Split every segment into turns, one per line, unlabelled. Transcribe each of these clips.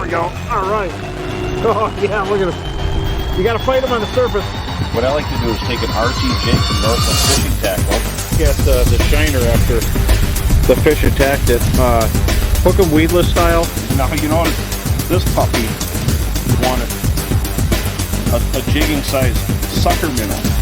we go. All right. Oh, yeah, look at it. You got to fight them on the surface.
What I like to do is take an RC jig from Northland Fishing Tackle.
Get the shiner after the fish attacked it. Hook 'em weedless style.
Now, you notice this puppy wanted a jigging size sucker minnow.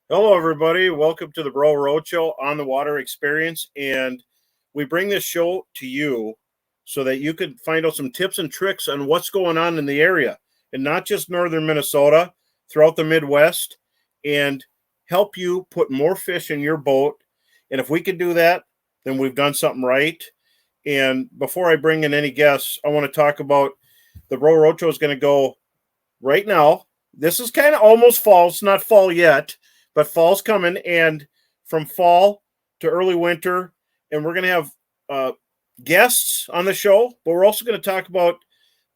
Hello, everybody. Welcome to the Bro Roadshow on the Water Experience. And we bring this show to you so that you could find out some tips and tricks on what's going on in the area, and not just northern Minnesota, throughout the Midwest, and help you put more fish in your boat. And if we can do that, then we've done something right. And before I bring in any guests, I want to talk about the Bro Roadshow is going to go right now. This is kind of almost fall. It's not fall yet, but fall's coming, and from fall to early winter, and we're going to have guests on the show, but we're also going to talk about,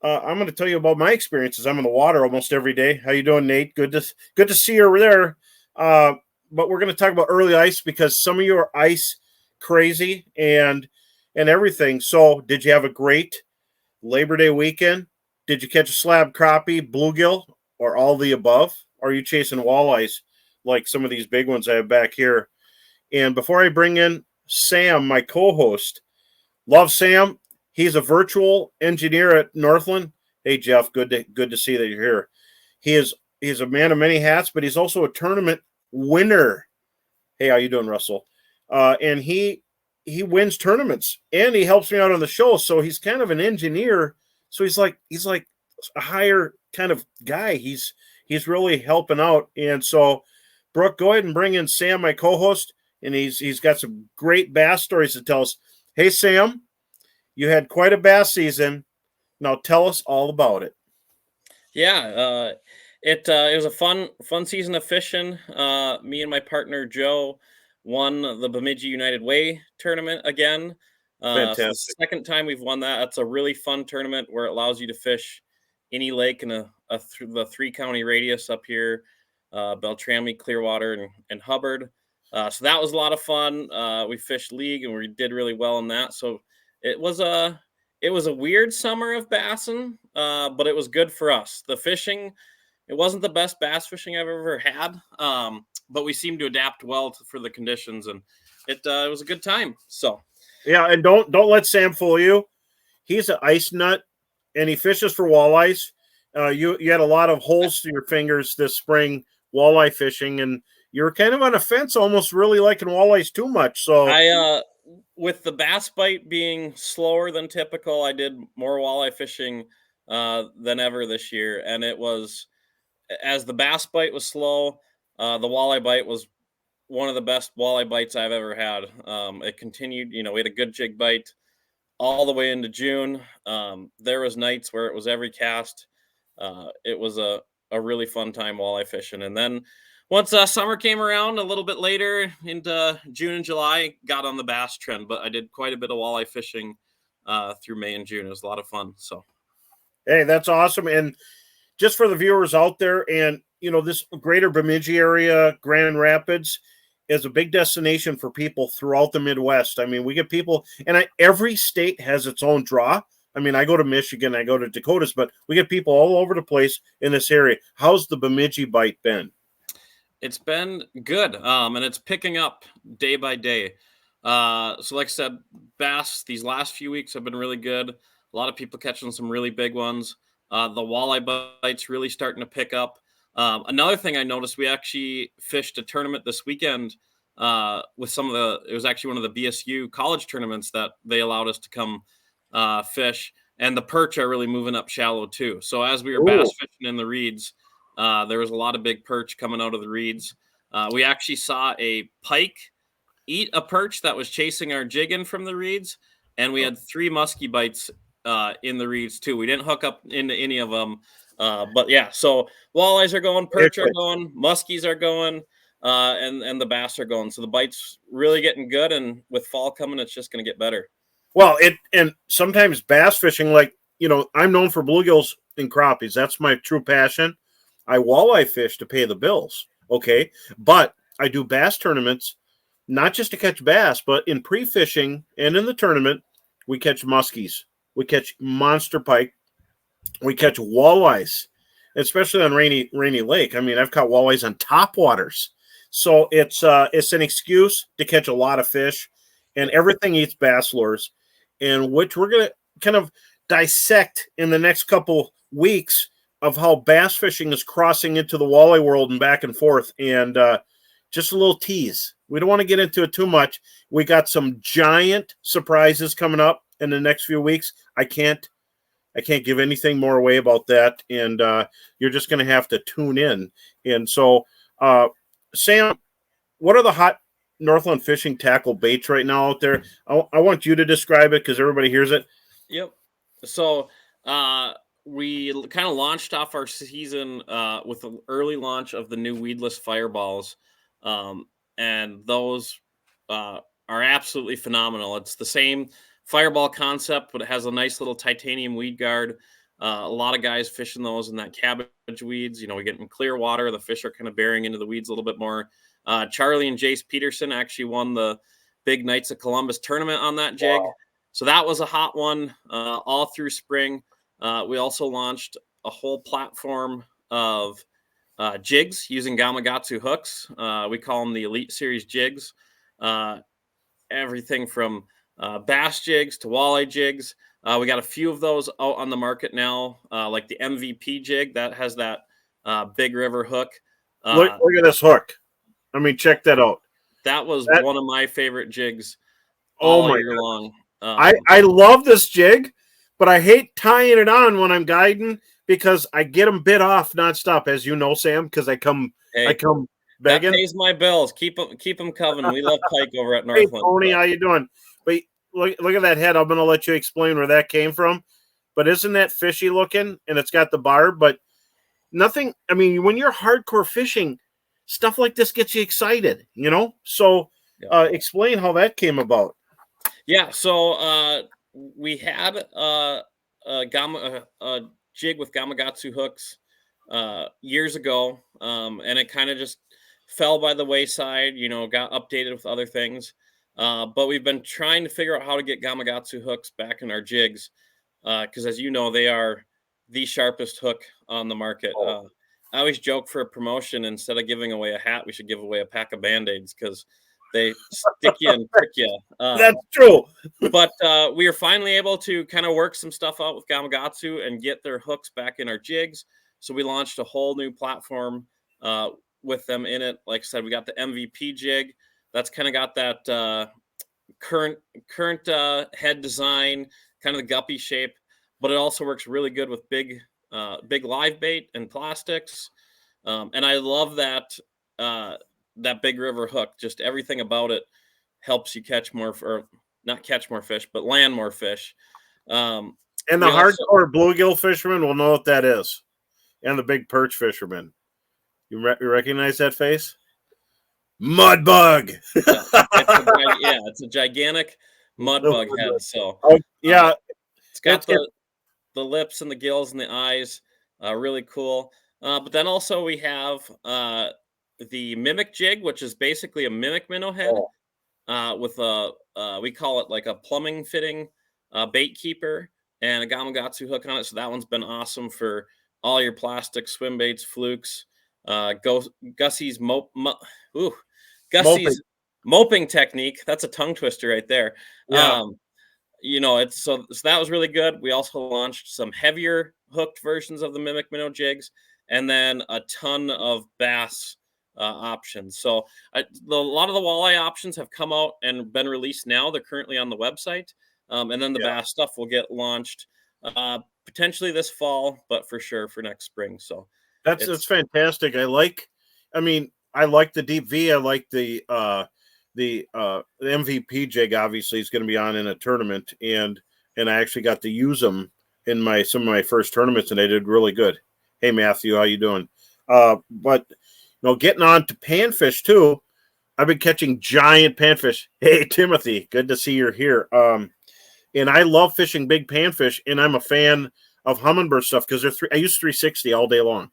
I'm going to tell you about my experiences. I'm in the water almost every day. How you doing, Nate? Good to see you over there. But we're going to talk about early ice because some of you are ice crazy and everything. So did you have a great Labor Day weekend? Did you catch a slab crappie, bluegill, or all the above? Or are you chasing walleyes like some of these big ones I have back here? And before I bring in Sam, my co-host, love Sam. He's a virtual engineer at Northland. Hey, Jeff, good to see that you're here. He's a man of many hats, but he's also a tournament winner. Hey, how you doing, Russell? And he wins tournaments, and he helps me out on the show. So he's kind of an engineer. So he's like a higher kind of guy. He's really helping out. And so, Brooke, go ahead and bring in Sam, my co-host, and he's got some great bass stories to tell us. Hey, Sam, you had quite a bass season. Now tell us all about it.
Yeah, it was a fun season of fishing. Me and my partner Joe won the Bemidji United Way tournament again.
Fantastic.
So the second time we've won that. That's a really fun tournament where it allows you to fish any lake in the 3-county radius up here. Beltrami, Clearwater, and Hubbard. So that was a lot of fun. We fished league and we did really well in that. So it was a weird summer of bassing, but it was good for us. The fishing, it wasn't the best bass fishing I've ever had, but we seemed to adapt well for the conditions, and it was a good time. So
yeah, and don't let Sam fool you. He's an ice nut, and he fishes for walleyes. You had a lot of holes to your fingers this spring walleye fishing, and you're kind of on a fence, almost really liking walleyes too much. So
I, with the bass bite being slower than typical, I did more walleye fishing than ever this year, and it was, as the bass bite was slow, the walleye bite was one of the best walleye bites I've ever had. It continued, we had a good jig bite all the way into June. There was nights where it was every cast. It was a really fun time walleye fishing. And then once summer came around a little bit later into June and July, got on the bass trend, but I did quite a bit of walleye fishing through May and June. It was a lot of fun. So,
hey, that's awesome. And just for the viewers out there, and this greater Bemidji area, Grand Rapids, is a big destination for people throughout the Midwest. I mean, we get people, and every state has its own draw. I mean, I go to Michigan, I go to Dakotas, but we get people all over the place in this area. How's the Bemidji bite been?
It's been good, and it's picking up day by day. So like I said, bass these last few weeks have been really good. A lot of people catching some really big ones. The walleye bite's really starting to pick up. Another thing I noticed, we actually fished a tournament this weekend with it was actually one of the BSU college tournaments that they allowed us to come fish, and the perch are really moving up shallow too. So as we were bass fishing in the reeds, there was a lot of big perch coming out of the reeds. We actually saw a pike eat a perch that was chasing our jigging from the reeds, and we had 3 muskie bites in the reeds too. We didn't hook up into any of them, but yeah. So walleyes are going, perch are going, muskies are going, and the bass are going. So the bite's really getting good, and with fall coming, it's just going to get better.
Well, and sometimes bass fishing, like, I'm known for bluegills and crappies. That's my true passion. I walleye fish to pay the bills. Okay. But I do bass tournaments, not just to catch bass, but in pre-fishing and in the tournament, we catch muskies. We catch monster pike. We catch walleyes, especially on rainy lake. I mean, I've caught walleyes on top waters. So it's an excuse to catch a lot of fish, and everything eats bass lures, and which we're gonna kind of dissect in the next couple weeks of how bass fishing is crossing into the walleye world and back and forth. And just a little tease. We don't want to get into it too much. We got some giant surprises coming up in the next few weeks. I can't give anything more away about that, and you're just going to have to tune in. And so, Sam, what are the hot Northland fishing tackle baits right now out there? I want you to describe it because everybody hears it.
Yep. So we kind of launched off our season with the early launch of the new weedless fireballs, and those are absolutely phenomenal. It's the same fireball concept, but it has a nice little titanium weed guard. A lot of guys fishing those in that cabbage weeds. We get in clear water. The fish are kind of bearing into the weeds a little bit more. Charlie and Jace Peterson actually won the big Knights of Columbus tournament on that jig. Wow. So that was a hot one all through spring. We also launched a whole platform of jigs using Gamakatsu hooks. We call them the Elite Series jigs. Everything from bass jigs to walleye jigs. We got a few of those out on the market now, like the MVP jig that has that Big River hook.
Look at this hook. I mean, check that out.
That was one of my favorite jigs
all
year long.
I love this jig, but I hate tying it on when I'm guiding because I get them bit off nonstop, as you know, Sam, because I come begging.
That pays my bills. Keep them coming. We love pike over at Northland.
Hey, Tony, how you doing? But look at that head. I'm going to let you explain where that came from. But isn't that fishy looking? And it's got the barb, but nothing. I mean, when you're hardcore fishing, stuff like this gets you excited, So explain how that came about.
Yeah, so we had a jig with Gamakatsu hooks years ago, and it kind of just fell by the wayside, got updated with other things. But we've been trying to figure out how to get Gamakatsu hooks back in our jigs because, as you know, they are the sharpest hook on the market. I always joke for a promotion, instead of giving away a hat, we should give away a pack of Band-Aids because they stick you and prick you.
That's true.
But we are finally able to kind of work some stuff out with Gamakatsu and get their hooks back in our jigs. So we launched a whole new platform with them in it. Like I said, we got the MVP jig. That's kind of got that current head design, kind of the guppy shape, but it also works really good with big live bait and plastics. And I love that Big River hook. Just everything about it helps you catch more, or not catch more fish, but land more fish.
And the hardcore bluegill fisherman will know what that is. And the big perch fisherman. You recognize that face? Mud bug.
It's a gigantic mud bug head. So it's got the lips and the gills and the eyes. Really cool. But then also we have the mimic jig, which is basically a mimic minnow head with we call it like a plumbing fitting bait keeper and a Gamakatsu hook on it. So that one's been awesome for all your plastic swim baits, flukes, Gussie's moping technique. That's a tongue twister right there.
Yeah.
It's so that was really good. We also launched some heavier hooked versions of the mimic minnow jigs, and then a ton of bass options. So a lot of the walleye options have come out and been released now. They're currently on the website, and then the bass stuff will get launched potentially this fall, but for sure for next spring. So
that's fantastic. I like the deep V. I like the MVP jig. Obviously, is going to be on in a tournament, and I actually got to use them in some of my first tournaments, and they did really good. Hey, Matthew, how you doing? But getting on to panfish too. I've been catching giant panfish. Hey, Timothy, good to see you're here. And I love fishing big panfish, and I'm a fan of humminbird stuff because I use 360 all day long.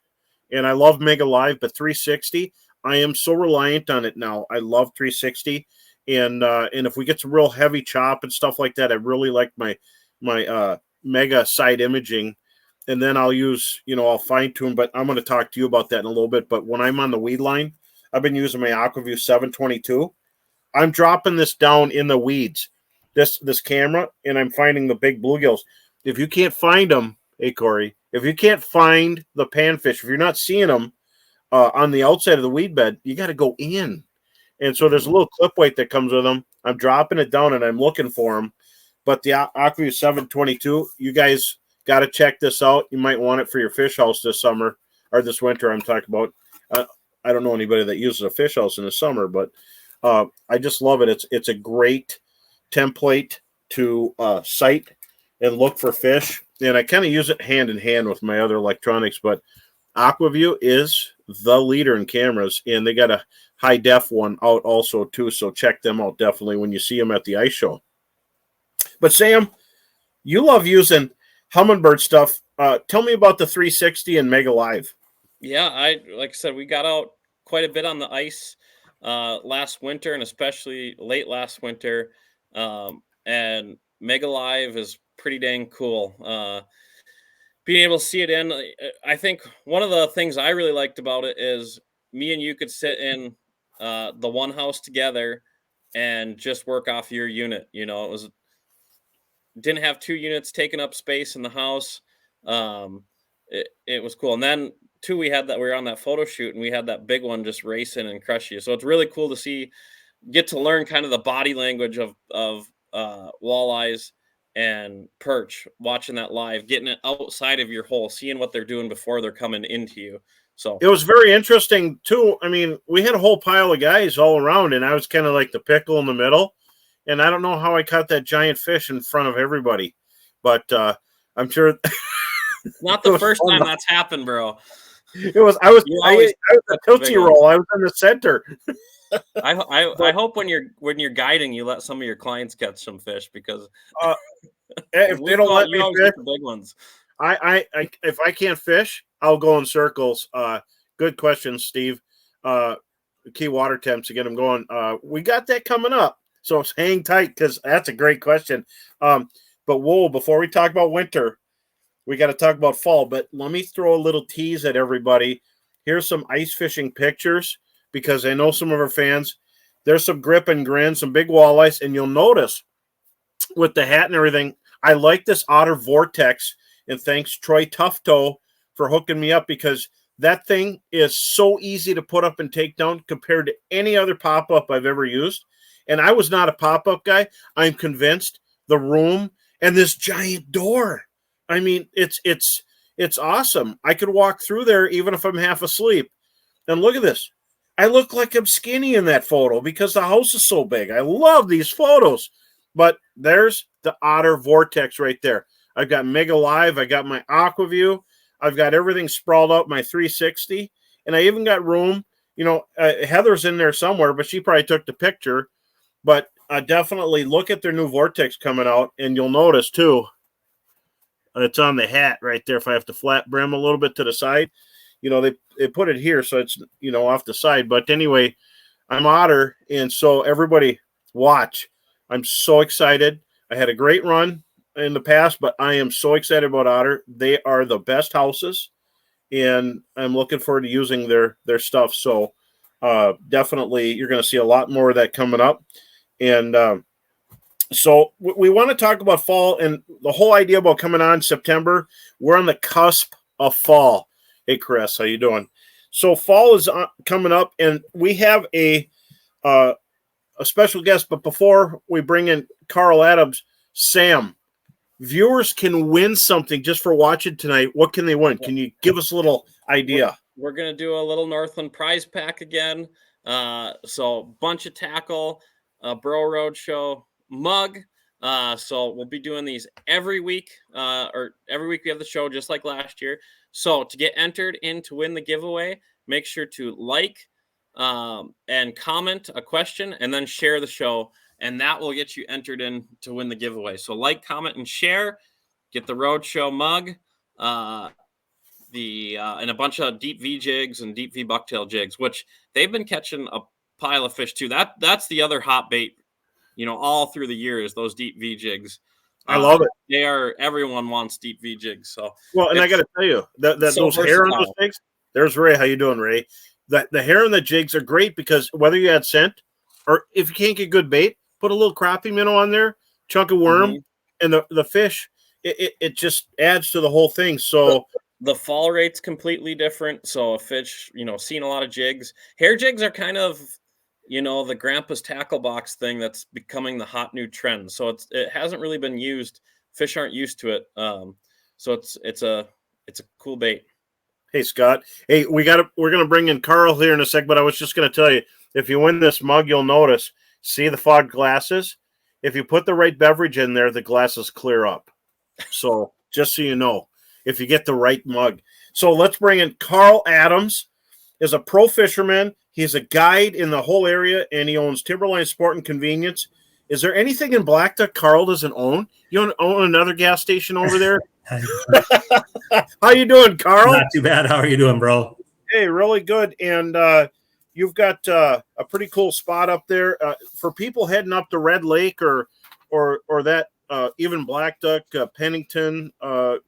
And I love Mega Live, but 360, I am so reliant on it now. I love 360, and if we get some real heavy chop and stuff like that, I really like my mega side imaging, and then I'll use, I'll fine tune. But I'm going to talk to you about that in a little bit. But when I'm on the weed line, I've been using my AquaView 722. I'm dropping this down in the weeds, this camera, and I'm finding the big bluegills. If you can't find them, hey Corey, if you can't find the panfish, if you're not seeing them on the outside of the weed bed, you got to go in. And so there's a little clip weight that comes with them. I'm dropping it down and I'm looking for them. But the AquaView 722, you guys got to check this out. You might want it for your fish house this summer or this winter. I'm talking about. I don't know anybody that uses a fish house in the summer, but I just love it. It's a great template to sight and look for fish. And I kind of use it hand in hand with my other electronics, but AquaView is the leader in cameras, and they got a high def one out also too. So check them out definitely when you see them at the ice show. But Sam, you love using Humminbird stuff. Tell me about the 360 and Mega Live.
Yeah, like I said, we got out quite a bit on the ice last winter, and especially late last winter. And Mega Live is pretty dang cool. Being able to see it in, I think one of the things I really liked about it is me and you could sit in the one house together and just work off your unit. It was didn't have two units taking up space in the house. It was cool. And then too, we were on that photo shoot and we had that big one just racing and crush you. So it's really cool to get to learn kind of the body language of walleyes and perch, watching that live, getting it outside of your hole, seeing what they're doing before they're coming into you. So
it was very interesting too. I mean, we had a whole pile of guys all around, and I was kind of like the pickle in the middle. And I don't know how I caught that giant fish in front of everybody, but I'm sure
not the first time that's happened, bro.
It was. I was a Tootsie Roll. I was in the center.
I hope when you're guiding, you let some of your clients catch some fish, because
if they don't let me fish,
the big ones.
I if I can't fish, I'll go in circles. Good question, Steve. Key water temps to get them going. We got that coming up, so hang tight because that's a great question. But whoa, before we talk about winter, we got to talk about fall. But let me throw a little tease at everybody. Here's some ice fishing pictures, because I know some of our fans. There's some grip and grin, some big walleyes, and you'll notice with the hat and everything, I like this Otter Vortex, and thanks Troy Tufto for hooking me up, because that thing is so easy to put up and take down compared to any other pop-up I've ever used. And I was not a pop-up guy. I'm convinced the room and this giant door. I mean, it's awesome. I could walk through there even if I'm half asleep. And look at this. I look like I'm skinny in that photo because the house is so big. I love these photos. But there's the Otter Vortex right there. I've got Mega Live. I got my AquaView. I've got everything sprawled out, my 360. And I even got room. Heather's in there somewhere, but she probably took the picture. But definitely look at their new Vortex coming out. And you'll notice, too, it's on the hat right there. If I have to flat brim a little bit to the side, they put it here, so it's, off the side. But anyway, I'm Otter, and so everybody watch. I'm so excited. I had a great run in the past, but I am so excited about Otter. They are the best houses, and I'm looking forward to using their stuff. So definitely you're going to see a lot more of that coming up. And so we want to talk about fall, and the whole idea about coming on September. We're on the cusp of fall. Hey, Chris, how you doing? So fall is coming up, and we have a special guest. But before we bring in Carl Adams, Sam, viewers can win something just for watching tonight. What can they win? Can you give us a little idea?
We're going to do a little Northland prize pack again. So bunch of tackle, Bro Roadshow mug. So we'll be doing these every week, or every week we have the show, just like last year. So to get entered in to win the giveaway, make sure to like and comment a question, and then share the show, and that will get you entered in to win the giveaway. So like, comment, and share, get the Roadshow mug. and a bunch of deep V jigs and deep V bucktail jigs, which they've been catching a pile of fish too. That's the other hot bait, all through the years, those deep V jigs.
I love it.
Everyone wants deep V jigs. So
well, and I got to tell you that
so
those hair on those jigs. There's Ray. How you doing, Ray? That the hair on the jigs are great because whether you add scent or if you can't get good bait, put a little crappie minnow on there, chunk of worm, and the fish. It just adds to the whole thing. So
the fall rate's completely different. So a fish, seeing a lot of jigs. Hair jigs are kind of, the grandpa's tackle box thing that's becoming the hot new trend. So it hasn't really been used. Fish aren't used to it. So it's a cool bait.
Hey Scott. Hey, we're gonna bring in Carl here in a sec, but I was just gonna tell you, if you win this mug, you'll notice. See the fogged glasses? If you put the right beverage in there, the glasses clear up. So just so you know, if you get the right mug. So let's bring in Carl Adams. Is a pro fisherman. He's a guide in the whole area, and he owns Timberline Sport and Convenience. Is there anything in Black Duck Carl doesn't own? You own another gas station over there? How you doing, Carl?
Not too bad. How are you doing, bro?
Hey, really good. And you've got a pretty cool spot up there for people heading up to Red Lake or that even Black Duck, Pennington.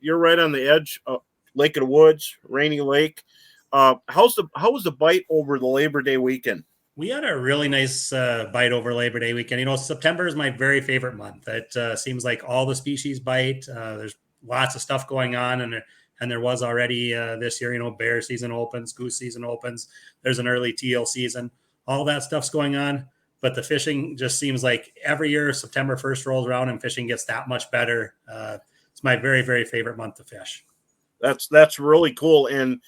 You're right on the edge, Lake of the Woods, Rainy Lake. How was the bite over the Labor Day weekend?
We had a really nice bite over Labor Day weekend. September is my very favorite month. It seems like all the species bite. There's lots of stuff going on, and there was already this year. Bear season opens, goose season opens. There's an early teal season. All that stuff's going on, but the fishing just seems like every year September 1st rolls around and fishing gets that much better. It's my very, very favorite month to fish.
That's really cool. And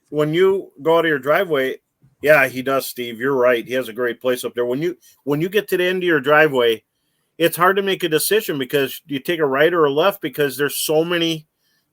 when you go out of your driveway, yeah, he does, Steve. You're right. He has a great place up there. When you get to the end of your driveway, it's hard to make a decision because you take a right or a left because there's so many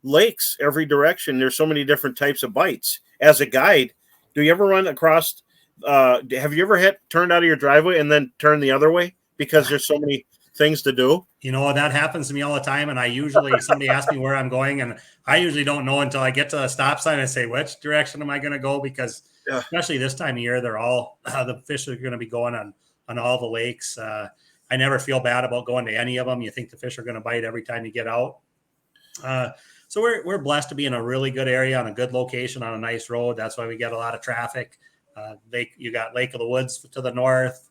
lakes every direction. There's so many different types of bites. As a guide, do you ever run across? Have you ever turned out of your driveway and then turn the other way because there's so many things to do?
That happens to me all the time. And somebody asks me where I'm going, and I usually don't know until I get to the stop sign and say, which direction am I going to go? Because especially this time of year, they're all the fish are going to be going on all the lakes. I never feel bad about going to any of them. You think the fish are going to bite every time you get out. So we're blessed to be in a really good area on a good location on a nice road. That's why we get a lot of traffic. You got Lake of the Woods to the north,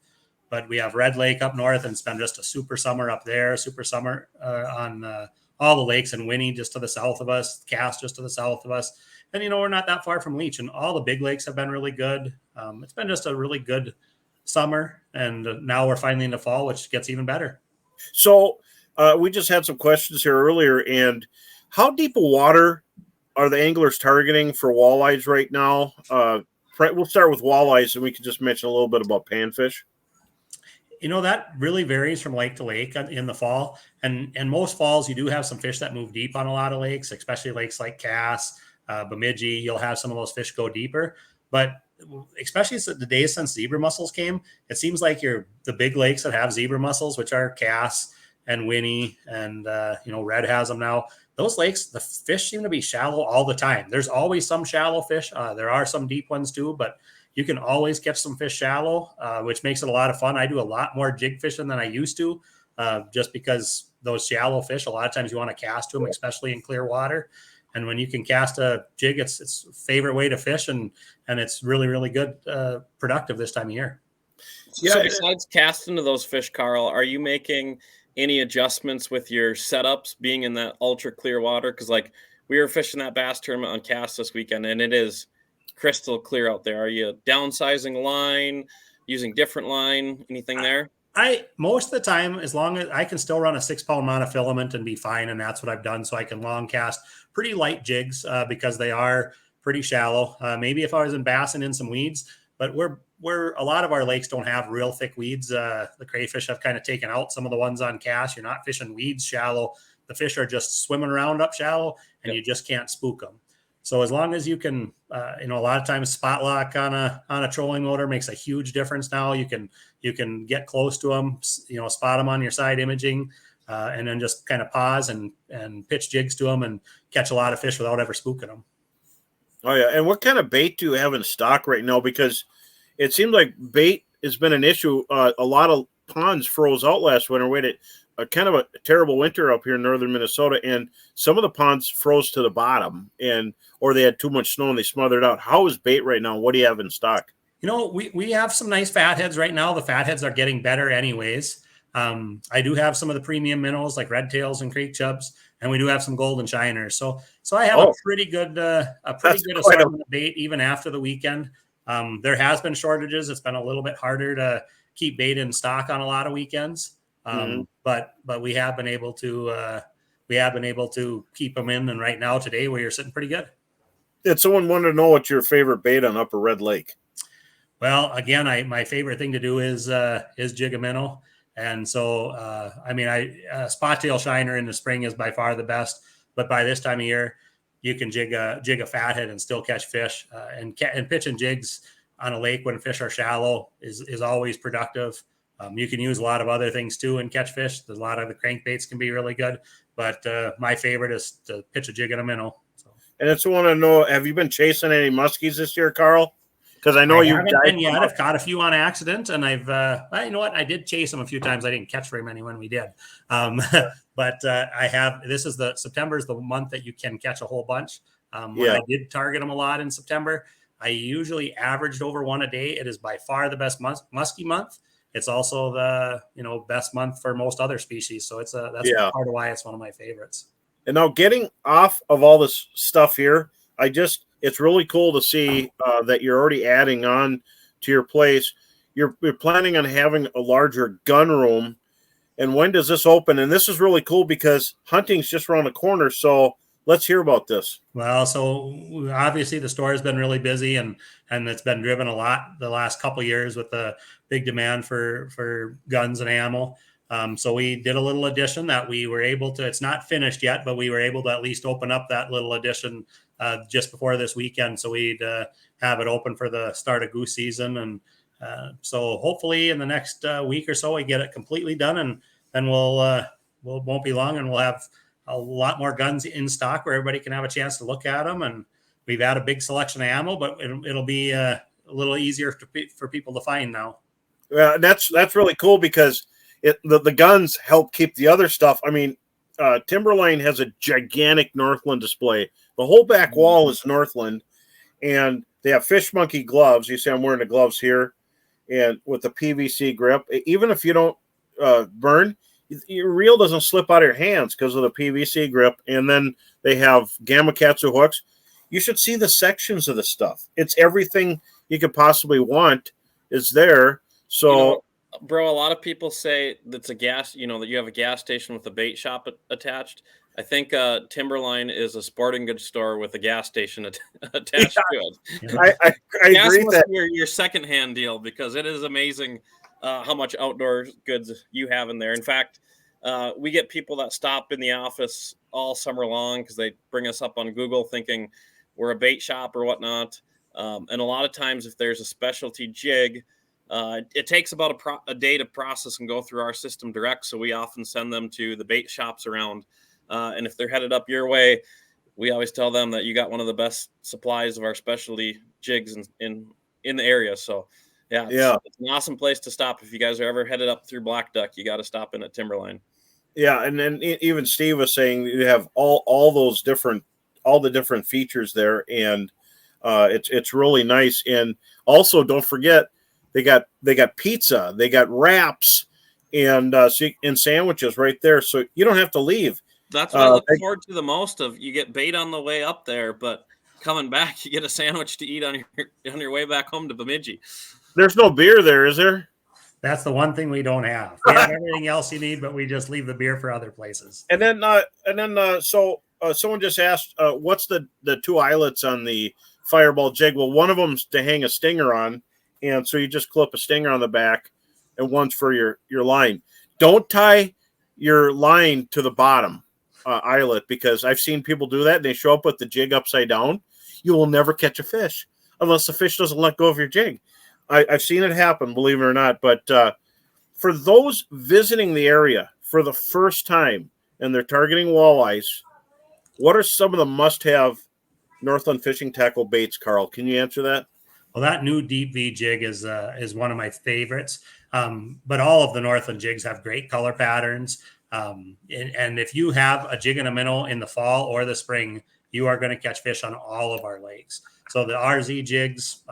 but we have Red Lake up north, and it's been just a super summer up there. Super summer on all the lakes, and Winnie just to the south of us, Cass just to the south of us. And, we're not that far from Leech, and all the big lakes have been really good. It's been just a really good summer, and now we're finally into fall, which gets even better.
So we just had some questions here earlier, and how deep of water are the anglers targeting for walleyes right now? We'll start with walleyes, and we can just mention a little bit about panfish.
That really varies from lake to lake in the fall. And most falls, you do have some fish that move deep on a lot of lakes, especially lakes like Cass, Bemidji. You'll have some of those fish go deeper. But especially the days since zebra mussels came, it seems like the big lakes that have zebra mussels, which are Cass and Winnie, and Red has them now. Those lakes, the fish seem to be shallow all the time. There's always some shallow fish. There are some deep ones too, but you can always catch some fish shallow, which makes it a lot of fun. I do a lot more jig fishing than I used to, just because those shallow fish, a lot of times you want to cast to them, especially in clear water. And when you can cast a jig, it's a favorite way to fish, and it's really, really good, productive this time of year.
Yeah. So besides casting to those fish, Carl, are you making any adjustments with your setups being in that ultra clear water? Because we were fishing that bass tournament on Cass this weekend, and it is crystal clear out there. Are you downsizing line, using different line, anything there?
Most of the time, as long as I can still run a 6-pound monofilament and be fine, and that's what I've done. So I can long cast pretty light jigs because they are pretty shallow. Maybe if I was in bass and in some weeds, but we're a lot of our lakes don't have real thick weeds. The crayfish have kind of taken out some of the ones on Cass. You're not fishing weeds shallow. The fish are just swimming around up shallow, and you just can't spook them. So as long as you can, a lot of times spot lock on a trolling motor makes a huge difference. Now you can get close to them, spot them on your side imaging, and then just kind of pause and pitch jigs to them and catch a lot of fish without ever spooking them.
Oh yeah, and what kind of bait do you have in stock right now? Because it seems like bait has been an issue. A lot of ponds froze out last winter. We had a kind of a terrible winter up here in northern Minnesota, and some of the ponds froze to the bottom, and or they had too much snow and they smothered out. How is bait right now? What do you have in stock?
We have some nice fatheads right now. The fatheads are getting better anyways. I do have some of the premium minnows like red tails and creek chubs, and we do have some golden shiners. So I have a pretty good assortment of bait even after the weekend. There has been shortages. It's been a little bit harder to keep bait in stock on a lot of weekends. But we have been able to keep them in, and right now today we are sitting pretty good.
Did someone wanted to know what your favorite bait on Upper Red Lake?
Well, again, my favorite thing to do is jig a minnow, and so spot tail shiner in the spring is by far the best. But by this time of year, you can jig a fathead and still catch fish. And pitching jigs on a lake when fish are shallow is always productive. You can use a lot of other things too and catch fish. There's a lot of the crankbaits can be really good, but my favorite is to pitch a jig and a minnow. So.
And I just want to know, have you been chasing any muskies this year, Carl? Because I know you
haven't been yet. I've caught a few on accident, and I've you know what? I did chase them a few times. I didn't catch very many when we did, but I have. This is September is the month that you can catch a whole bunch. When I did target them a lot in September, I usually averaged over one a day. It is by far the best muskie month. It's also the best month for most other species. So that's part of why it's one of my favorites.
And now getting off of all this stuff here, it's really cool to see that you're already adding on to your place. You're planning on having a larger gun room. And when does this open? And this is really cool because hunting's just around the corner. So let's hear about this.
Well, so obviously the store has been really busy and it's been driven a lot the last couple of years with the big demand for guns and ammo. So we did a little addition that we were able to, it's not finished yet, but we were able to at least open up that little addition just before this weekend. So we'd have it open for the start of goose season. And so hopefully in the next week or so, we get it completely done, and then won't be long and we'll have a lot more guns in stock where everybody can have a chance to look at them. And we've had a big selection of ammo, but it'll be a little easier for people to find now.
Well, that's really cool because the guns help keep the other stuff. I mean, Timberline has a gigantic Northland display. The whole back wall is Northland, and they have fish monkey gloves. You see I'm wearing the gloves here, and with the PVC grip. Even if you don't burn, your reel doesn't slip out of your hands because of the PVC grip. And then they have Gamakatsu hooks. You should see the sections of the stuff. It's everything you could possibly want is there. So,
bro, a lot of people say that's a gas, that you have a gas station with a bait shop attached. I think Timberline is a sporting goods store with a gas station attached to it.
I agree that
your secondhand deal, because it is amazing how much outdoor goods you have in there. In fact, we get people that stop in the office all summer long because they bring us up on Google thinking we're a bait shop or whatnot. And a lot of times if there's a specialty jig, it takes about a day to process and go through our system direct. So we often send them to the bait shops around. And if they're headed up your way, we always tell them that you got one of the best supplies of our specialty jigs in the area. So it's an awesome place to stop. If you guys are ever headed up through Black Duck, you got to stop in at Timberline.
Yeah. And then even Steve was saying you have all the different features there. And it's really nice. And also don't forget, they got pizza, they got wraps and sandwiches right there. So you don't have to leave.
That's what I look forward to the most of. You get bait on the way up there, but coming back, you get a sandwich to eat on your way back home to Bemidji.
There's no beer there, is there?
That's the one thing we don't have. We have everything else you need, but we just leave the beer for other places.
And then someone just asked, what's the two eyelets on the Fireball jig? Well, one of them's to hang a stinger on, and so you just clip a stinger on the back, and one's for your line. Don't tie your line to the bottom eyelet, because I've seen people do that and they show up with the jig upside down. You will never catch a fish unless the fish doesn't let go of your jig. I've seen it happen, believe it or not. But for those visiting the area for the first time and they're targeting walleyes, what are some of the must-have Northland fishing tackle baits, Carl? Can you answer that?
Well, that new deep V jig is one of my favorites. But all of the Northland jigs have great color patterns. And if you have a jig and a minnow in the fall or the spring, you are going to catch fish on all of our lakes. So the RZ jigs,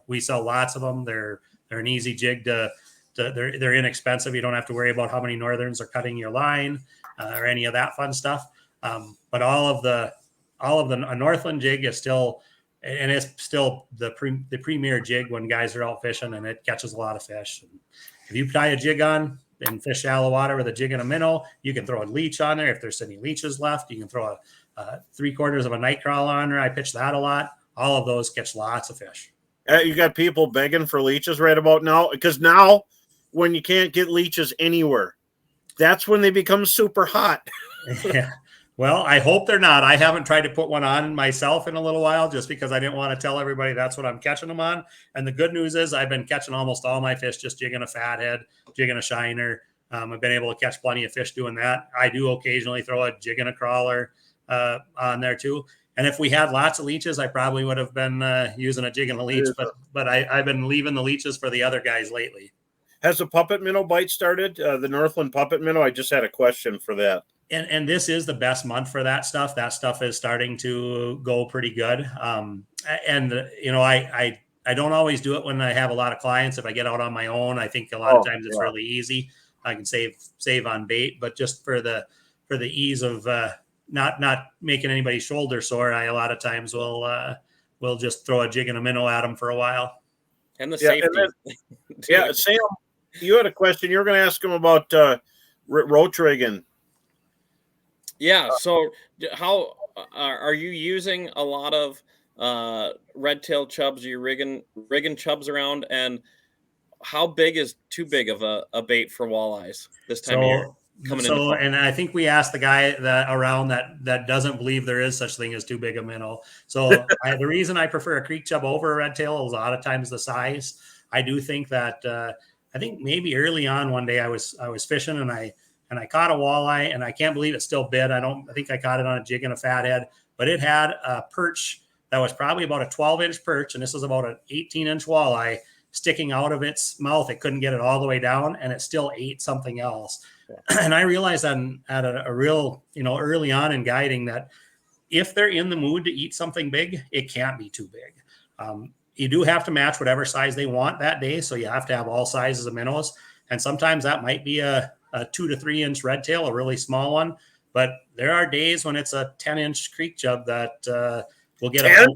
we sell lots of them. They're an easy jig they're inexpensive. You don't have to worry about how many northerns are cutting your line or any of that fun stuff. But a Northland jig is still, and it's still the premier jig when guys are out fishing, and it catches a lot of fish. And if you tie a jig on and fish shallow water with a jig and a minnow, you can throw a leech on there. If there's any leeches left, you can throw a 3/4 of a night crawl on there. I pitch that a lot. All of those catch lots of fish.
You got people begging for leeches right about now, because now when you can't get leeches anywhere, that's when they become super hot.
Yeah. Well, I hope they're not. I haven't tried to put one on myself in a little while just because I didn't want to tell everybody that's what I'm catching them on. And the good news is I've been catching almost all my fish just jigging a fathead, jigging a shiner. I've been able to catch plenty of fish doing that. I do occasionally throw a jig and a crawler on there too. And if we had lots of leeches, I probably would have been using a jig and a leech. But I've been leaving the leeches for the other guys lately.
Has the puppet minnow bite started? The Northland puppet minnow? I just had a question for that.
And this is the best month for that stuff. That stuff is starting to go pretty good. I don't always do it when I have a lot of clients. If I get out on my own, I think a lot of times it's really easy. I can save on bait, but just for the ease of not making anybody shoulder sore, I a lot of times will just throw a jig and a minnow at them for a while.
And the safety.
Sam, you had a question. You were going to ask him about roach rigging.
Yeah. So how are you using a lot of red-tailed chubs? Are you rigging chubs around? And how big is too big of a bait for walleyes this time of year?
And I think we asked the guy that doesn't believe there is such thing as too big a minnow. So the reason I prefer a creek chub over a red tail is a lot of times the size. I do think that I think maybe early on one day I was fishing and I caught a walleye, and I can't believe it still bit. I think I caught it on a jig and a fathead, but it had a perch that was probably about a 12-inch perch, and this was about an 18-inch walleye sticking out of its mouth. It couldn't get it all the way down, and it still ate something else. And I realized at a real, early on in guiding that if they're in the mood to eat something big, it can't be too big. You do have to match whatever size they want that day. So you have to have all sizes of minnows. And sometimes that might be a 2 to 3 inch red tail, a really small one. But there are days when it's a 10-inch creek chub that will get a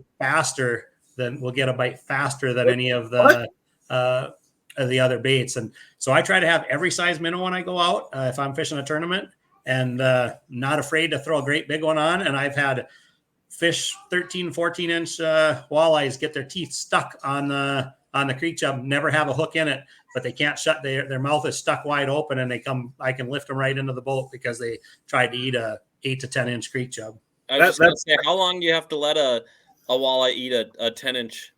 bite faster than any of the other baits. And so I try to have every size minnow when I go out if I'm fishing a tournament, and not afraid to throw a great big one on. And I've had fish 13, 14-inch walleyes get their teeth stuck on the creek chub, never have a hook in it, but they can't shut their mouth is stuck wide open, and I can lift them right into the boat because they tried to eat a 8 to 10-inch creek chub.
I was just going to say, how long do you have to let a walleye eat a 10-inch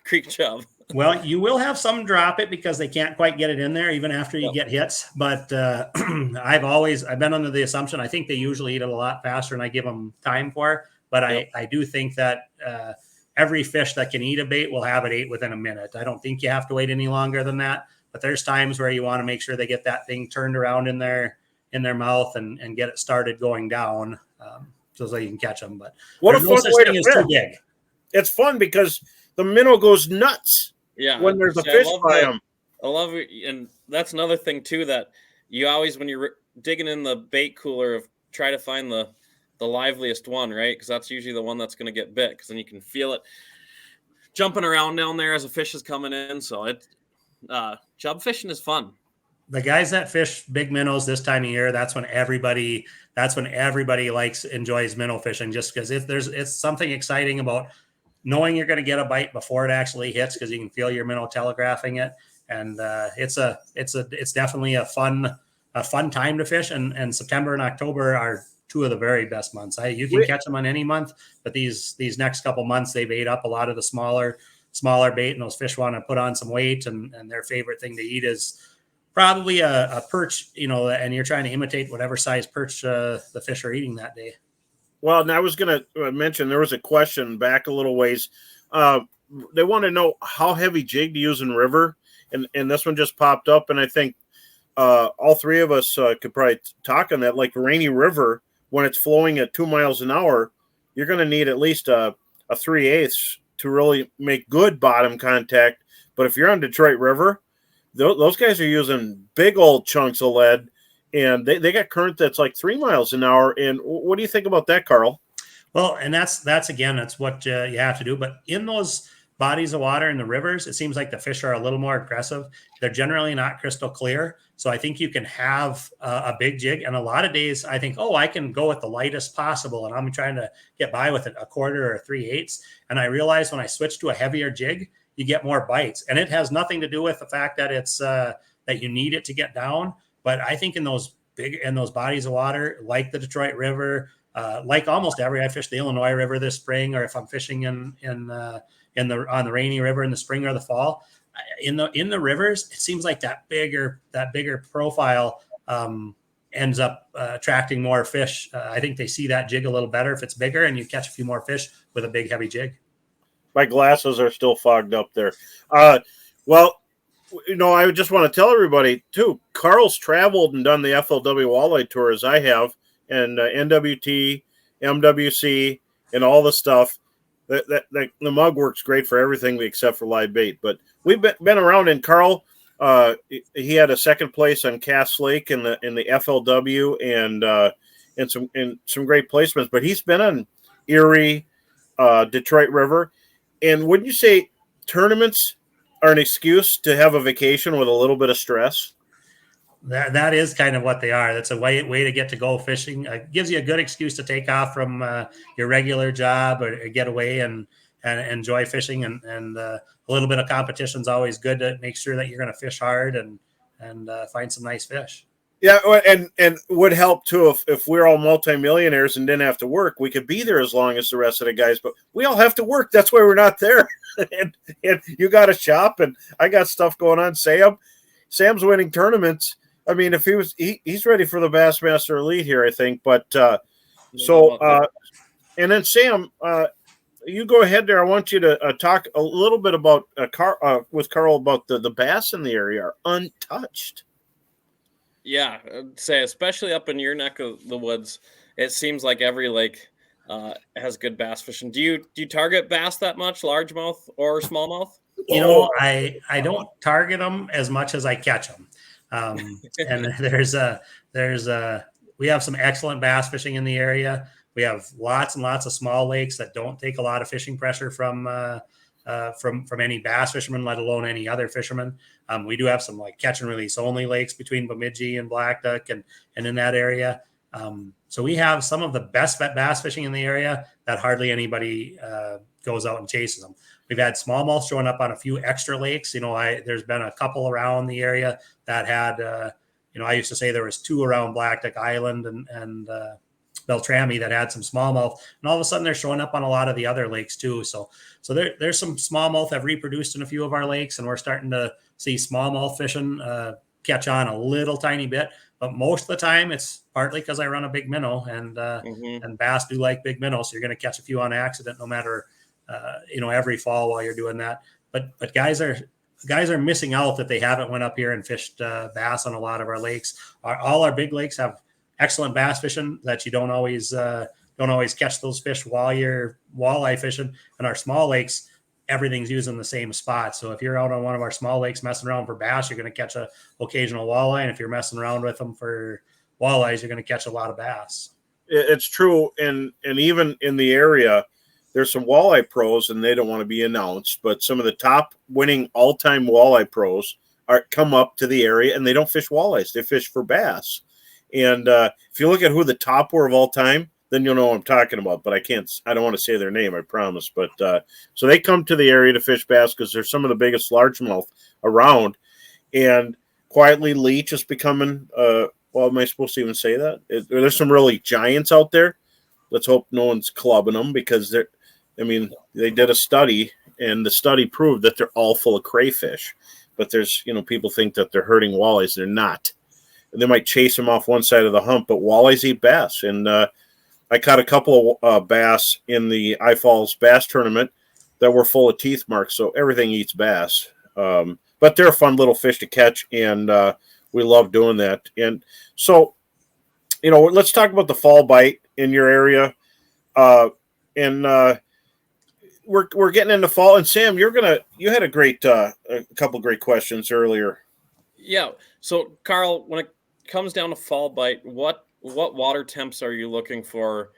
creek chub?
Well, you will have some drop it because they can't quite get it in there even after you get hits. But I've been under the assumption, I think they usually eat it a lot faster and I give them time for it. But I do think that every fish that can eat a bait will have it ate within a minute. I don't think you have to wait any longer than that. But there's times where you want to make sure they get that thing turned around in their mouth and get it started going down so you can catch them. But
what a fun way to fish.
Too big.
It's fun because the minnow goes nuts.
Yeah,
when there's a fish by them.
I love it, and that's another thing too that you always, when you're digging in the bait cooler, try to find the liveliest one, right? Because that's usually the one that's going to get bit. Because then you can feel it jumping around down there as a fish is coming in. So chub fishing is fun.
The guys that fish big minnows this time of year, that's when everybody enjoys minnow fishing, just because it's something exciting about knowing you're going to get a bite before it actually hits, because you can feel your minnow telegraphing it. And it's definitely a fun time to fish. And September and October are two of the very best months. You can catch them on any month, but these next couple months, they've ate up a lot of the smaller bait, and those fish want to put on some weight, and their favorite thing to eat is probably a perch, and you're trying to imitate whatever size perch the fish are eating that day.
Well, and I was going to mention there was a question back a little ways. They want to know how heavy jig to use in river, and this one just popped up, and I think all three of us could probably talk on that. Like Rainy River, when it's flowing at 2 miles an hour, you're going to need at least a 3/8 to really make good bottom contact. But if you're on Detroit River, those guys are using big old chunks of lead, and they got current that's like 3 miles an hour. And what do you think about that, Carl?
Well, and that's again, that's what you have to do. But in those bodies of water in the rivers, it seems like the fish are a little more aggressive. They're generally not crystal clear, so I think you can have a big jig. And a lot of days, I think, oh, I can go with the lightest possible, and I'm trying to get by with it a quarter or 3/8. And I realized when I switch to a heavier jig, you get more bites, and it has nothing to do with the fact that it's that you need it to get down. But I think in those bodies of water, like the Detroit River, like almost I fished the Illinois River this spring, or if I'm fishing on the Rainy River in the spring or the fall, in the rivers, it seems like that bigger profile ends up attracting more fish. I think they see that jig a little better if it's bigger, and you catch a few more fish with a big heavy jig.
My glasses are still fogged up there. Well, I just want to tell everybody too. Carl's traveled and done the FLW Walleye Tour as I have, and NWT, MWC, and all the stuff. The mug works great for everything except for live bait. But we've been around, and Carl, he had a second place on Cass Lake in the FLW, and some great placements. But he's been on Erie, Detroit River, and wouldn't you say tournaments are an excuse to have a vacation with a little bit of stress?
That is kind of what they are. That's a way to get to go fishing. It gives you a good excuse to take off from your regular job or get away and enjoy fishing. And a little bit of competition is always good to make sure that you're going to fish hard and find some nice fish.
Yeah, and would help too if we're all multimillionaires and didn't have to work. We could be there as long as the rest of the guys, but we all have to work. That's why we're not there. and you got a shop, and I got stuff going on. Sam's winning tournaments. I mean, if he's ready for the Bassmaster Elite here, I think. But and then Sam, you go ahead there. I want you to talk a little bit about with Carl about the bass in the area are untouched.
Yeah, I'd say especially up in your neck of the woods, it seems like every lake has good bass fishing. Do you target bass that much, largemouth or smallmouth?
I don't target them as much as I catch them. And we have some excellent bass fishing in the area. We have lots and lots of small lakes that don't take a lot of fishing pressure from any bass fisherman, let alone any other fisherman. We do have some like catch and release only lakes between Bemidji and Black Duck and in that area. So we have some of the best bass fishing in the area that hardly anybody goes out and chases them. We've had smallmouth showing up on a few extra lakes. There's been a couple around the area that had, I used to say there was 2 around Black Duck Island and Beltrami that had some smallmouth, and all of a sudden they're showing up on a lot of the other lakes too. So there's some smallmouth have reproduced in a few of our lakes, and we're starting to see smallmouth fishing catch on a little tiny bit. But most of the time, it's partly because I run a big minnow, and bass do like big minnows, so you're going to catch a few on accident, no matter every fall while you're doing that. But guys are missing out that they haven't went up here and fished bass on a lot of our lakes. All our big lakes have excellent bass fishing that you don't always catch those fish while you're walleye fishing. And our small lakes, everything's using the same spot. So if you're out on one of our small lakes messing around for bass, you're going to catch a occasional walleye. And if you're messing around with them for walleyes, you're going to catch a lot of bass.
It's true. And even in the area, there's some walleye pros, and they don't want to be announced, but some of the top winning all-time walleye pros come up to the area, and they don't fish walleyes. They fish for bass. And if you look at who the top were of all time, then you'll know what I'm talking about. But I don't want to say their name, I promise. But so they come to the area to fish bass because they're some of the biggest largemouth around. And quietly, leech is becoming, am I supposed to even say that? There's some really giants out there. Let's hope no one's clubbing them, because they did a study, and the study proved that they're all full of crayfish. But there's, people think that they're hurting walleyes. They're not. They might chase them off one side of the hump, but walleyes eat bass. And I caught a couple of bass in the I Falls Bass Tournament that were full of teeth marks. So everything eats bass. But they're a fun little fish to catch, and we love doing that. And so, let's talk about the fall bite in your area. And we're getting into fall. And Sam, you had a couple great questions earlier.
Yeah. So Carl, when it comes down to fall bite, what water temps are you looking for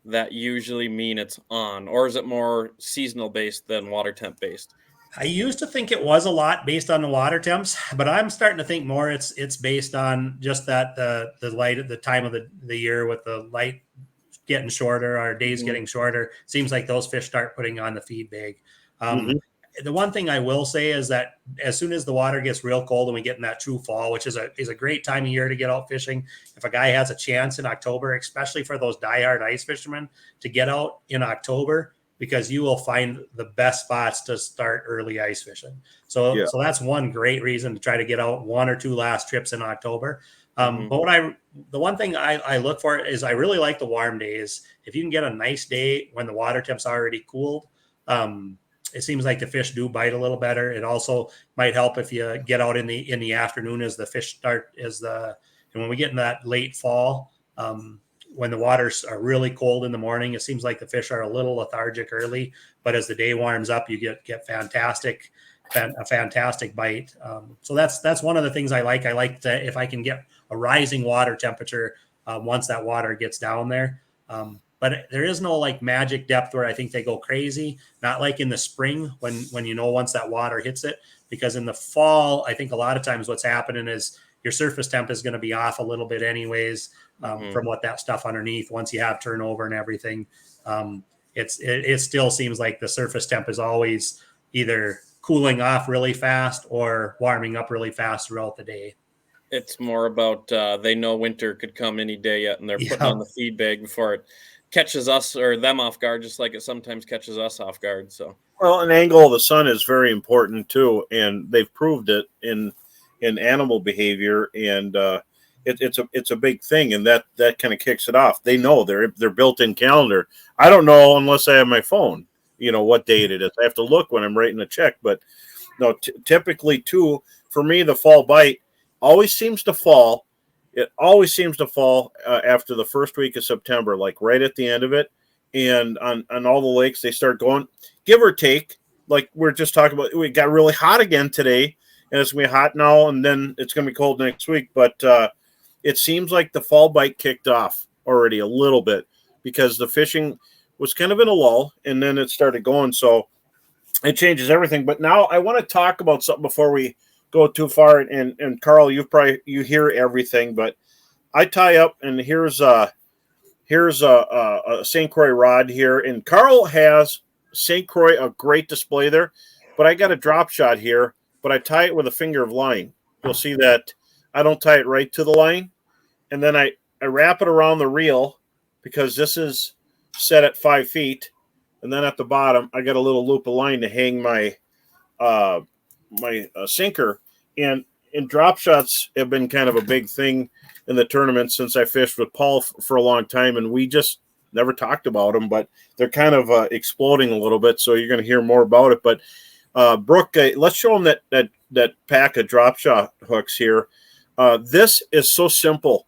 that usually mean it's on, or is it more seasonal based than water temp based?
I used to think it was a lot based on the water temps, but I'm starting to think more it's based on just that the light at the time of the year with the light getting shorter, our days getting shorter. Seems like those fish start putting on the feed bag. The one thing I will say is that as soon as the water gets real cold and we get in that true fall, which is a great time of year to get out fishing, if a guy has a chance in October, especially for those diehard ice fishermen, to get out in October, because you will find the best spots to start early ice fishing. So that's one great reason to try to get out one or two last trips in October. But the one thing I look for is I really like the warm days. If you can get a nice day when the water temp's already cooled, it seems like the fish do bite a little better. It also might help if you get out in the afternoon as the fish start and when we get in that late fall, when the waters are really cold in the morning, it seems like the fish are a little lethargic early, but as the day warms up, you get a fantastic bite. So that's one of the things I like. I like that if I can get a rising water temperature once that water gets down there. But there is no like magic depth where I think they go crazy. Not like in the spring when once that water hits it, because in the fall, I think a lot of times what's happening is your surface temp is going to be off a little bit anyways from what that stuff underneath. Once you have turnover and everything, it still seems like the surface temp is always either cooling off really fast or warming up really fast throughout the day.
It's more about they know winter could come any day yet, and they're putting on the feed bag before it catches us or them off guard, just like it sometimes catches us off guard. So,
well, an angle of the sun is very important too, and they've proved it in animal behavior, and it's a big thing, and that kind of kicks it off. They know their built-in calendar. I don't know unless I have my phone, what date it is. I have to look when I'm writing a check, but no, typically too, for me, the fall bite always seems to fall. It always seems to fall after the first week of September, like right at the end of it. And on all the lakes, they start going, give or take, like we're just talking about. We got really hot again today, and it's going to be hot now, and then it's going to be cold next week. But it seems like the fall bite kicked off already a little bit because the fishing was kind of in a lull, and then it started going. So it changes everything. But now I want to talk about something before we go too far. And Carl, you hear everything, but I tie up, and here's a St. Croix rod here, and Carl has St. Croix, a great display there, but I got a drop shot here, but I tie it with a finger of line. You'll see that I don't tie it right to the line, and then I wrap it around the reel because this is set at 5 feet, and then at the bottom I got a little loop of line to hang my sinker. And drop shots have been kind of a big thing in the tournament since I fished with Paul for a long time, and we just never talked about them, but they're kind of exploding a little bit, so you're going to hear more about it. But Brooke, let's show them that pack of drop shot hooks here. This is so simple.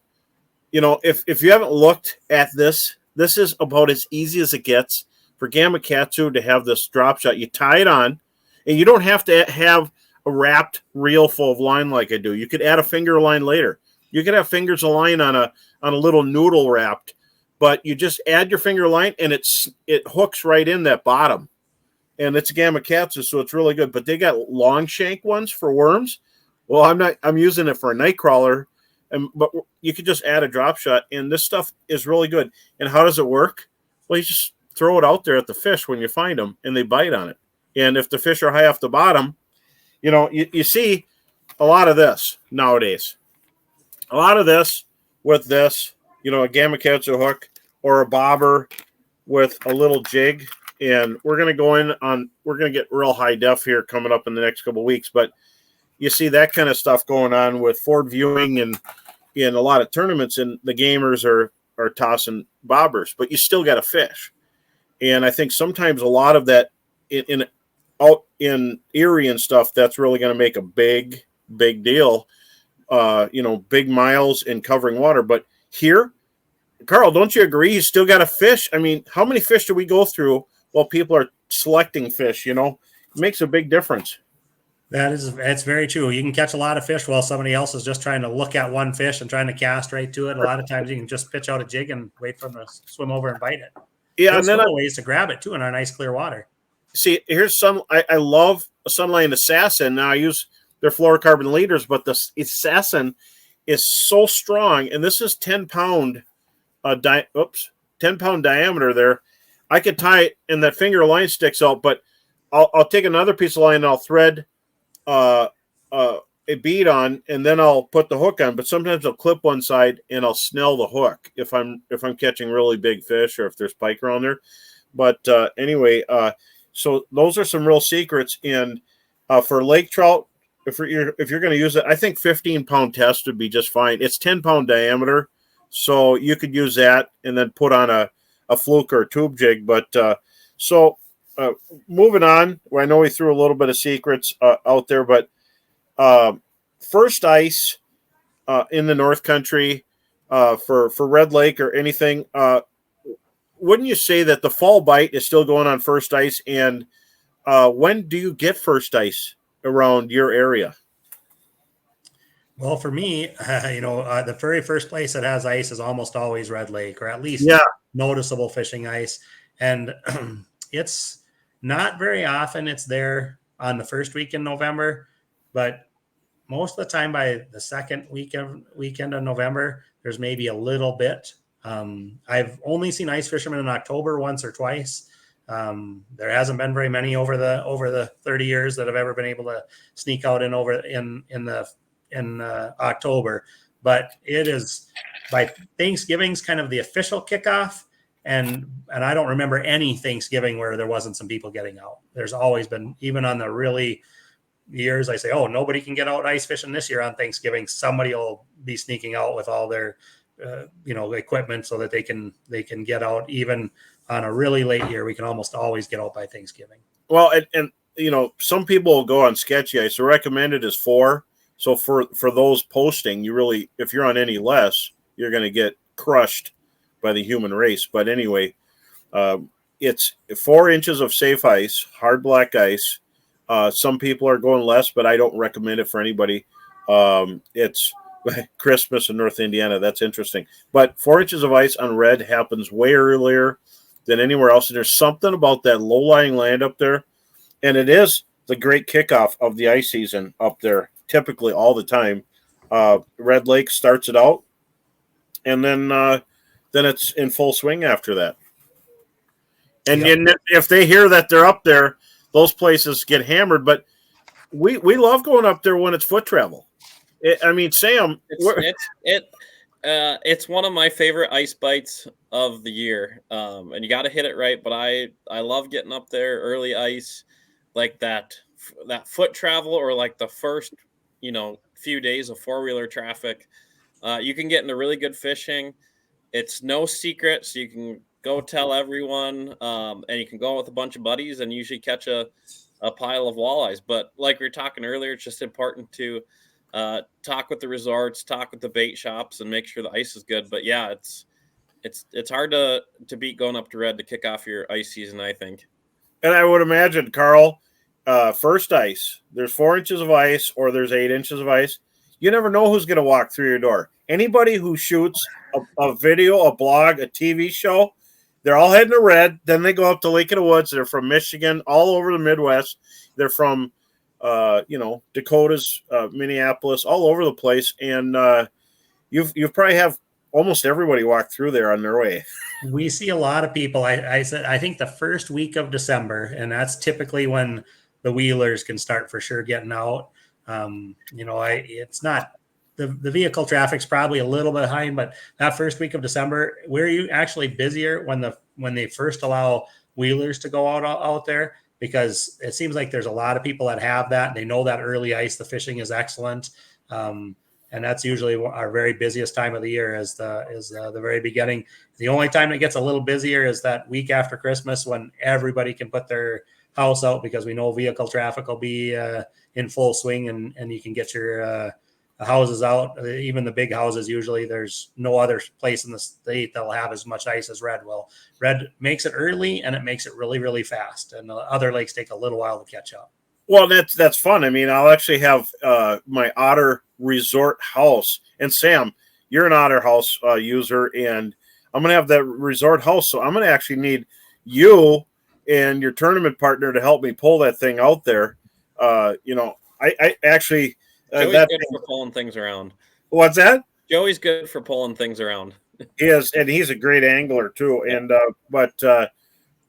If you haven't looked at this is about as easy as it gets for Gamakatsu to have this drop shot. You tie it on, and you don't have to have a wrapped reel full of line like I do. You could add a finger line later. You could have fingers of line on a little noodle wrapped, but you just add your finger line, and it hooks right in that bottom. And it's a Gamakatsu, so it's really good. But they got long shank ones for worms. Well, I'm using it for a night crawler, but you could just add a drop shot, and this stuff is really good. And how does it work? Well, you just throw it out there at the fish when you find them, and they bite on it. And if the fish are high off the bottom, you see a lot of this nowadays. A lot of this with this, a Gamakatsu hook or a bobber with a little jig. And we're going to get real high def here coming up in the next couple of weeks. But you see that kind of stuff going on with Ford viewing and in a lot of tournaments, and the gamers are are tossing bobbers, but you still got to fish. And I think sometimes a lot of that out in Erie and stuff, that's really going to make a big deal. Big miles in covering water. But here, Carl, don't you agree? You still got to fish. I mean, how many fish do we go through while people are selecting fish? It makes a big difference.
That's very true. You can catch a lot of fish while somebody else is just trying to look at one fish and trying to cast right to it. A lot of times you can just pitch out a jig and wait for them to swim over and bite it.
Yeah,
There's
and then
ways to grab it too in our nice clear water.
See, here's some. I love a Sunlight Assassin. Now I use their fluorocarbon leaders, but the Assassin is so strong, and this is 10-pound 10-pound diameter there. I could tie it and that finger line sticks out, but I'll take another piece of line and I'll thread a bead on, and then I'll put the hook on. But sometimes I'll clip one side and I'll snell the hook if I'm catching really big fish or if there's pike around there. But anyway, so those are some real secrets. And for lake trout, if you're going to use it, I think 15-pound test would be just fine. It's 10-pound diameter, so you could use that and then put on a fluke or a tube jig. But moving on, I know we threw a little bit of secrets out there, but first ice in the North Country for Red Lake or anything, wouldn't you say that the fall bite is still going on first ice? And when do you get first ice around your area?
Well, for me, the very first place that has ice is almost always Red Lake, or at least noticeable fishing ice. And it's not very often it's there on the first week in November, but most of the time by the second weekend of November, there's maybe a little bit. I've only seen ice fishermen in October once or twice. There hasn't been very many over the 30 years that have ever been able to sneak out in October, but it is by Thanksgiving's kind of the official kickoff. And I don't remember any Thanksgiving where there wasn't some people getting out. There's always been, even on the really years I say, oh, nobody can get out ice fishing this year on Thanksgiving, somebody will be sneaking out with all their equipment so that they can get out. Even on a really late year, we can almost always get out by Thanksgiving.
Well, and some people will go on sketchy ice. The recommended is 4. So for those posting, if you're on any less, you're going to get crushed by the human race. But anyway, it's 4 inches of safe ice, hard black ice. Some people are going less, but I don't recommend it for anybody. It's Christmas in North Indiana. That's interesting. But 4 inches of ice on red happens way earlier than anywhere else. And there's something about that low-lying land up there. And it is the great kickoff of the ice season up there, typically all the time. Red Lake starts it out, and then it's in full swing after that. And if they hear that they're up there, those places get hammered. But we love going up there when it's foot travel. Sam,
it's one of my favorite ice bites of the year, and you got to hit it right. But I love getting up there early ice, like that foot travel, or like the first few days of 4-wheeler traffic. You can get into really good fishing. It's no secret, so you can go tell everyone, and you can go with a bunch of buddies and usually catch a pile of walleyes. But like we were talking earlier, it's just important to talk with the resorts, talk with the bait shops, and make sure the ice is good. But yeah, it's hard to beat going up to Red to kick off your ice season, I think.
And I would imagine, Carl, first ice, there's 4 inches of ice or there's 8 inches of ice. You never know who's going to walk through your door. Anybody who shoots a video, a blog, a TV show, they're all heading to Red. Then they go up to Lake of the Woods. They're from Michigan, all over the Midwest. They're from, Dakotas, Minneapolis, all over the place. And you've probably have almost everybody walk through there on their way.
We see a lot of people. I think the first week of December, and that's typically when the wheelers can start for sure getting out. It's not the vehicle traffic's probably a little bit behind, but that first week of December, where you actually busier when they first allow wheelers to go out there, because it seems like there's a lot of people that have that. They know that early ice, the fishing is excellent. And and that's usually our very busiest time of the year. Is the very beginning. The only time that gets a little busier is that week after Christmas when everybody can put their house out because we know vehicle traffic will be in full swing, and you can get your houses out. Even the big houses, usually there's no other place in the state that'll have as much ice as Red will. Red makes it early and it makes it really, really fast, and the other lakes take a little while to catch up.
Well, that's fun. I mean, I'll actually have my Otter Resort house. And Sam, you're an Otter House user, and I'm going to have that resort house. So I'm going to actually need you and your tournament partner to help me pull that thing out there. I actually
Joey's
that
good for pulling things around.
What's that?
Joey's good for pulling things around.
He is, and he's a great angler too.
Yeah.
And but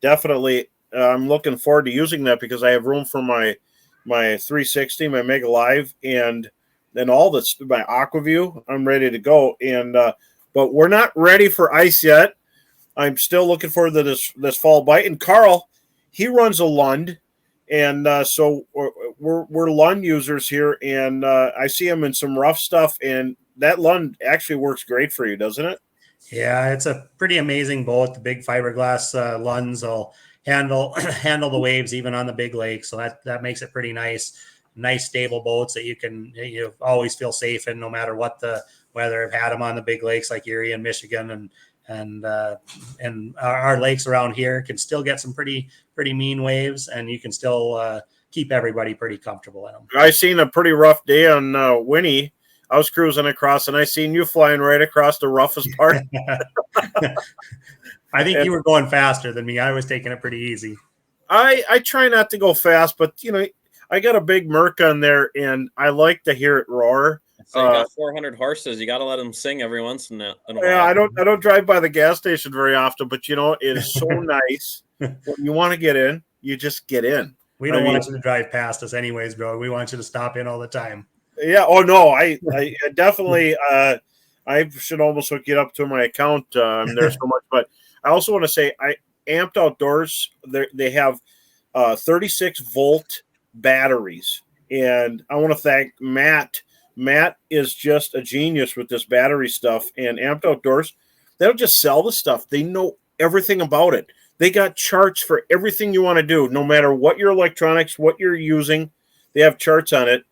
definitely, I'm looking forward to using that because I have room for my 360, my Mega Live, and then all this my Aquaview. I'm ready to go, and but we're not ready for ice yet. I'm still looking forward to this fall bite. And Carl, he runs a Lund, and so we're Lund users here, and I see him in some rough stuff, and that Lund actually works great for you, doesn't it?
Yeah, it's a pretty amazing boat. The big fiberglass Lunds will handle the waves even on the big lake, so that makes it pretty nice. Nice stable boats that you always feel safe in, no matter what the weather. I've had them on the big lakes like Erie and Michigan, and our lakes around here can still get some pretty mean waves, and you can still keep everybody pretty comfortable in them.
I seen a pretty rough day on Winnie. I was cruising across, and I seen you flying right across the roughest part.
I think you were going faster than me. I was taking it pretty easy.
I try not to go fast, but I got a big Merc on there, and I like to hear it roar.
So you got 400 horses. You got to let them sing every once in a while.
Yeah, I don't drive by the gas station very often, but it is so nice. When you want to get in, you just get in.
We don't want you to drive past us anyways, bro. We want you to stop in all the time.
Yeah. Oh no, I definitely. I should almost hook it up to my account. There's so much, but I also want to say, Amped Outdoors. They have 36-volt batteries, and I want to thank Matt. Matt is just a genius with this battery stuff. And Amped Outdoors, they don't just sell the stuff; they know everything about it. They got charts for everything you want to do, no matter what your electronics, what you're using. They have charts on it.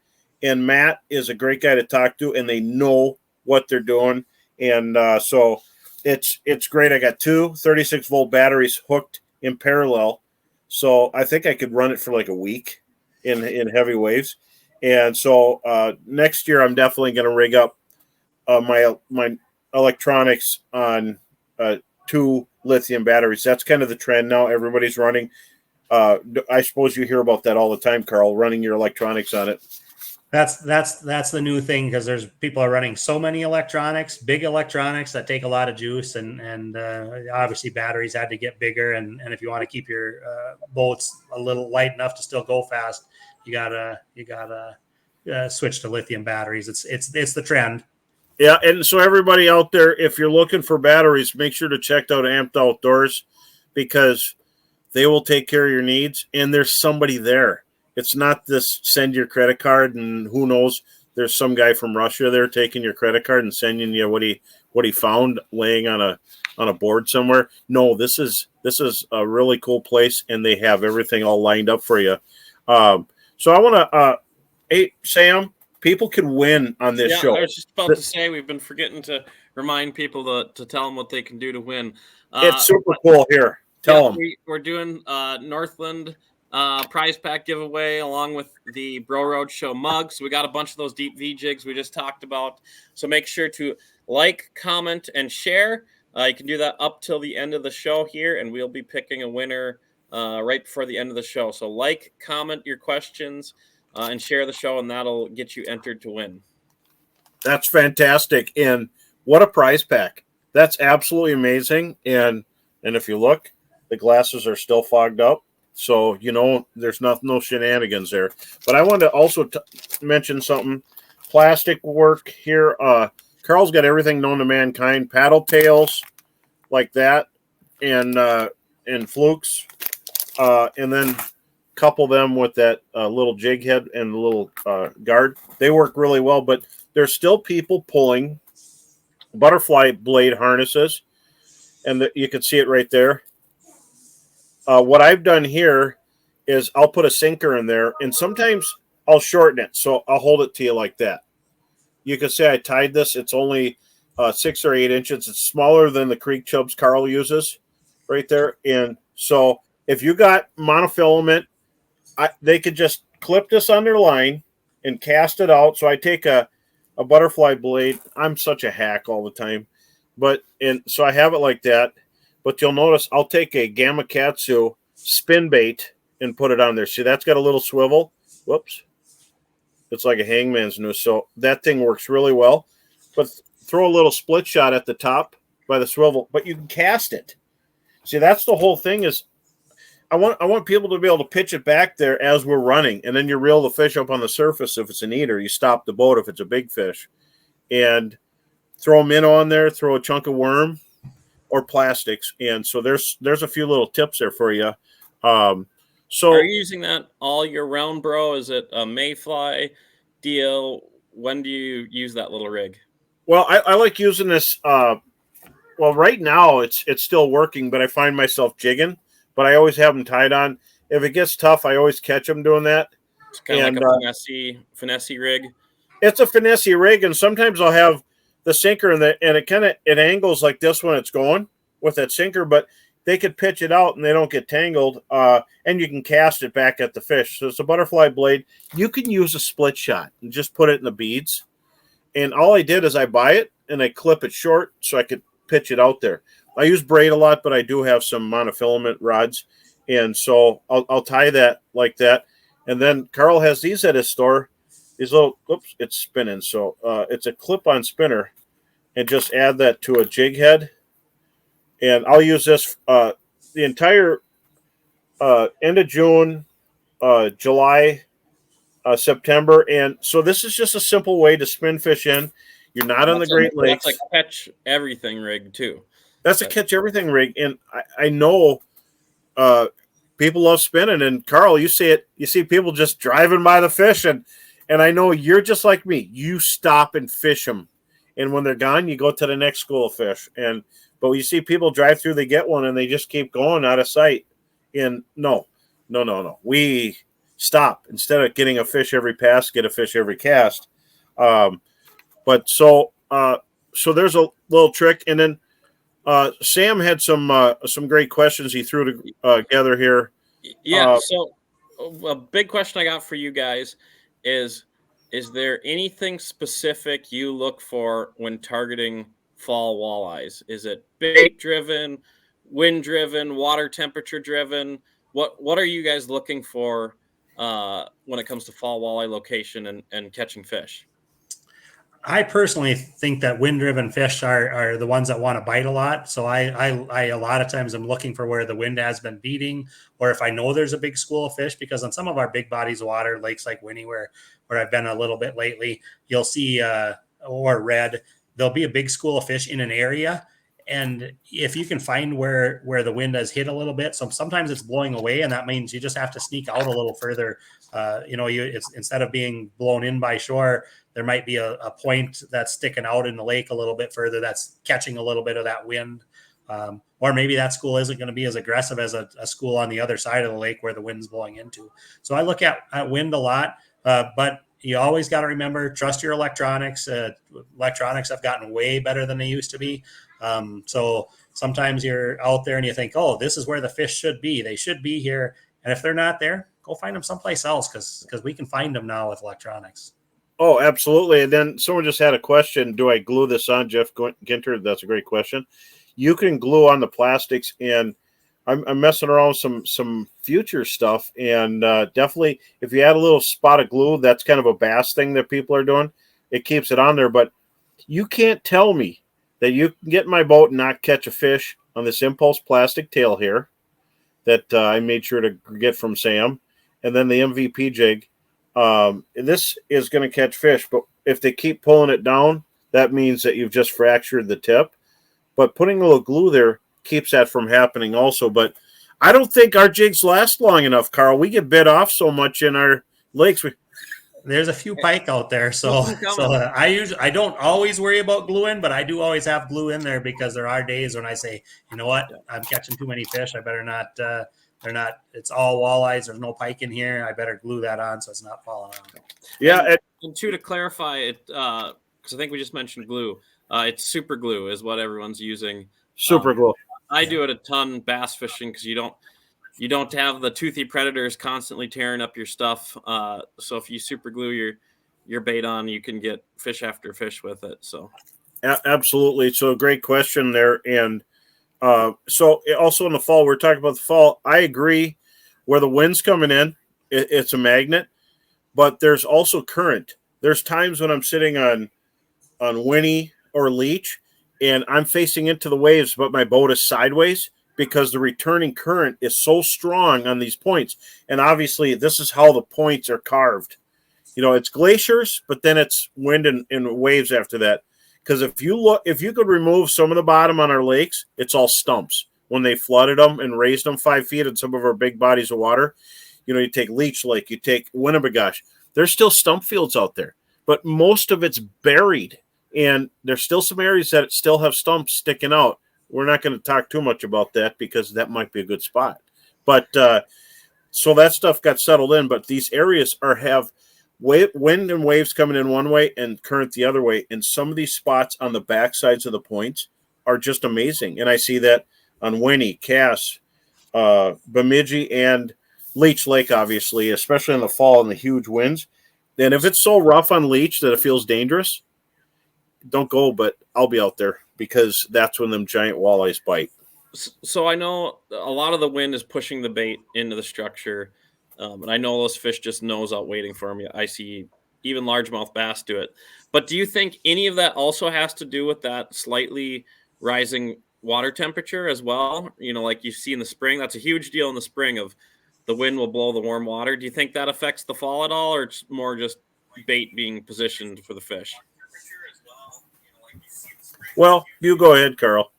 And Matt is a great guy to talk to, and they know what they're doing. And so it's great. I got two 36-volt batteries hooked in parallel. So I think I could run it for like a week in heavy waves. And so next year I'm definitely going to rig up my electronics on 2 lithium batteries. That's kind of the trend now. Everybody's running. I suppose you hear about that all the time, Carl, running your electronics on it.
That's the new thing, because there's people are running so many big electronics that take a lot of juice, and obviously batteries had to get bigger, and if you want to keep your boats a little light enough to still go fast, you gotta switch to lithium batteries. It's the trend.
Yeah, and so everybody out there, if you're looking for batteries, make sure to check out Amped Outdoors, because they will take care of your needs, and there's somebody there. It's not this send your credit card and who knows, there's some guy from Russia there taking your credit card and sending you what he found laying on a board somewhere. No, this is a really cool place, and they have everything all lined up for you. So I want to, hey Sam, people can win on this show.
I was just about to say, we've been forgetting to remind people to tell them what they can do to win.
It's super cool here. Tell them.
We're doing Northland prize pack giveaway along with the Bro Road Show mugs. We got a bunch of those deep V jigs we just talked about. So make sure to like, comment, and share. You can do that up till the end of the show here, and we'll be picking a winner right before the end of the show. So like, comment your questions, and share the show, and that'll get you entered to win.
That's fantastic. And what a prize pack. That's absolutely amazing. And if you look, the glasses are still fogged up. So, there's no shenanigans there. But I wanted to also mention something. Plastic work here. Carl's got everything known to mankind. Paddle tails like that, and flukes. And then couple them with that little jig head and the little guard. They work really well. But there's still people pulling butterfly blade harnesses, and you can see it right there. What I've done here is I'll put a sinker in there, and sometimes I'll shorten it, so I'll hold it to you like that. You can see I tied this. It's only 6 or 8 inches. It's smaller than the creek chubs Carl uses right there. And so if you got monofilament, they could just clip this on their line and cast it out. So I take a butterfly blade. I'm such a hack all the time. And so I have it like that. But you'll notice I'll take a Gamakatsu spin bait and put it on there. See, that's got a little swivel. Whoops. It's like a hangman's noose. So that thing works really well. But throw a little split shot at the top by the swivel. But you can cast it. See, that's the whole thing is I want people to be able to pitch it back there as we're running. And then you reel the fish up on the surface if it's an eater. You stop the boat if it's a big fish. And throw a minnow on there. Throw a chunk of worm. Or plastics, and so there's a few little tips there for you. So
are you using that all year round, bro? Is it a mayfly deal? When do you use that little rig?
Well, I like using this. Well, right now it's still working, but I find myself jigging. But I always have them tied on. If it gets tough, I always catch them doing that.
It's kind of like a finesse rig.
It's a finesse rig, and sometimes I'll have the sinker and it angles like this when it's going with that sinker, but they could pitch it out and they don't get tangled. And you can cast it back at the fish. So it's a butterfly blade. You can use a split shot and just put it in the beads. And all I did is I buy it and I clip it short so I could pitch it out there. I use braid a lot, but I do have some monofilament rods. And so I'll tie that like that. And then Carl has these at his store. These little, oops, it's spinning. So it's a clip-on spinner, and just add that to a jig head. And I'll use this the entire end of June, July, September. And so this is just a simple way to spin fish in. You're not on the Great Lakes.
That's a catch everything rig too.
That's a catch everything rig. And I know people love spinning. And Carl, you see it. You see people just driving by the fish, and I know you're just like me. You stop and fish them, and when they're gone, you go to the next school of fish. But when you see people drive through, they get one, and they just keep going out of sight. And no. We stop instead of getting a fish every pass, get a fish every cast. But so there's a little trick, and then Sam had some great questions he threw together here.
Yeah. So a big question I got for you guys is there anything specific you look for when targeting fall walleyes? Is it bait driven, wind driven, water temperature driven? What are you guys looking for when it comes to fall walleye location and catching fish?
I personally think that wind-driven fish are the ones that want to bite a lot. So I a lot of times I'm looking for where the wind has been beating, or if I know there's a big school of fish, because on some of our big bodies of water, lakes like Winnie, where I've been a little bit lately, you'll see or red, there'll be a big school of fish in an area. And if you can find where the wind has hit a little bit, so sometimes it's blowing away, and that means you just have to sneak out a little further. It's instead of being blown in by shore, there might be a point that's sticking out in the lake a little bit further that's catching a little bit of that wind. Or maybe that school isn't going to be as aggressive as a school on the other side of the lake where the wind's blowing into. So I look at wind a lot, but you always got to remember, trust your electronics. Electronics have gotten way better than they used to be. So sometimes you're out there and you think, oh, this is where the fish should be. They should be here. And if they're not there, go find them someplace else, because we can find them now with electronics.
Oh, absolutely. And then someone just had a question. Do I glue this on, Jeff Ginter? That's a great question. You can glue on the plastics, and I'm messing around with some future stuff. And definitely, if you add a little spot of glue, that's kind of a bass thing that people are doing. It keeps it on there. But you can't tell me that you can get in my boat and not catch a fish on this Impulse plastic tail here that I made sure to get from Sam. And then the MVP jig. This is going to catch fish, but if they keep pulling it down, that means that you've just fractured the tip. But putting a little glue there keeps that from happening also. But I don't think our jigs last long enough, Carl. We get bit off so much in our lakes.
there's a few pike out there, so
Keep 'em coming.
I don't always worry about glue in, but I do always have glue in there because there are days when I say, you know what, I'm catching too many fish. I better not. They're not. It's all walleyes. There's no pike in here. I better glue that on so it's not falling out.
Yeah.
And two, to clarify it, because I think we just mentioned glue. It's super glue is what everyone's using.
Super glue.
I do it a ton bass fishing because you don't have the toothy predators constantly tearing up your stuff. So if you super glue your bait on, you can get fish after fish with it. So
Absolutely. So great question there. And so also in the fall, we're talking about the fall. I agree where the wind's coming in, it's a magnet, but there's also current. There's times when I'm sitting on Winnie or Leech and I'm facing into the waves, but my boat is sideways because the returning current is so strong on these points. And obviously this is how the points are carved. It's glaciers, but then it's wind and waves after that. Because if you could remove some of the bottom on our lakes, it's all stumps. When they flooded them and raised them 5 feet in some of our big bodies of water, you take Leech Lake, you take Winnebagosh, there's still stump fields out there, but most of it's buried, and there's still some areas that still have stumps sticking out. We're not going to talk too much about that because that might be a good spot. But so that stuff got settled in, but these areas have wind and waves coming in one way and current the other way. And some of these spots on the back sides of the points are just amazing. And I see that on Winnie, Cass, Bemidji, and Leech Lake, obviously, especially in the fall and the huge winds. And if it's so rough on Leech that it feels dangerous, don't go, but I'll be out there because that's when them giant walleyes bite.
So I know a lot of the wind is pushing the bait into the structure. And I know those fish just nose out waiting for them. I see even largemouth bass do it. But do you think any of that also has to do with that slightly rising water temperature as well? Like you see in the spring, that's a huge deal in the spring of the wind will blow the warm water. Do you think that affects the fall at all, or it's more just bait being positioned for the fish?
Well, you go ahead, Carl.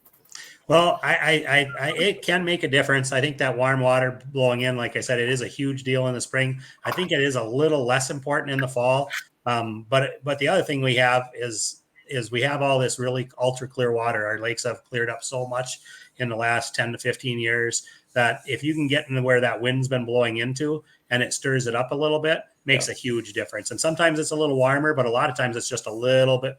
Well, it can make a difference. I think that warm water blowing in, like I said, it is a huge deal in the spring. I think it is a little less important in the fall. But the other thing we have is we have all this really ultra clear water. Our lakes have cleared up so much in the last 10 to 15 years that if you can get into where that wind's been blowing into and it stirs it up a little bit, makes a huge difference. And sometimes it's a little warmer, but a lot of times it's just a little bit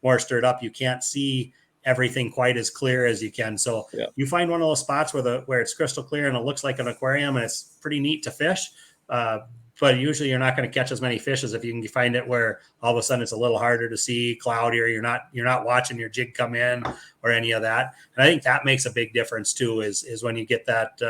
more stirred up. You can't see everything quite as clear as you can. So you find one of those spots where it's crystal clear and it looks like an aquarium and it's pretty neat to fish. But usually you're not going to catch as many fish as if you can find it where all of a sudden it's a little harder to see, cloudier. You're not watching your jig come in or any of that. And I think that makes a big difference too, is when you get that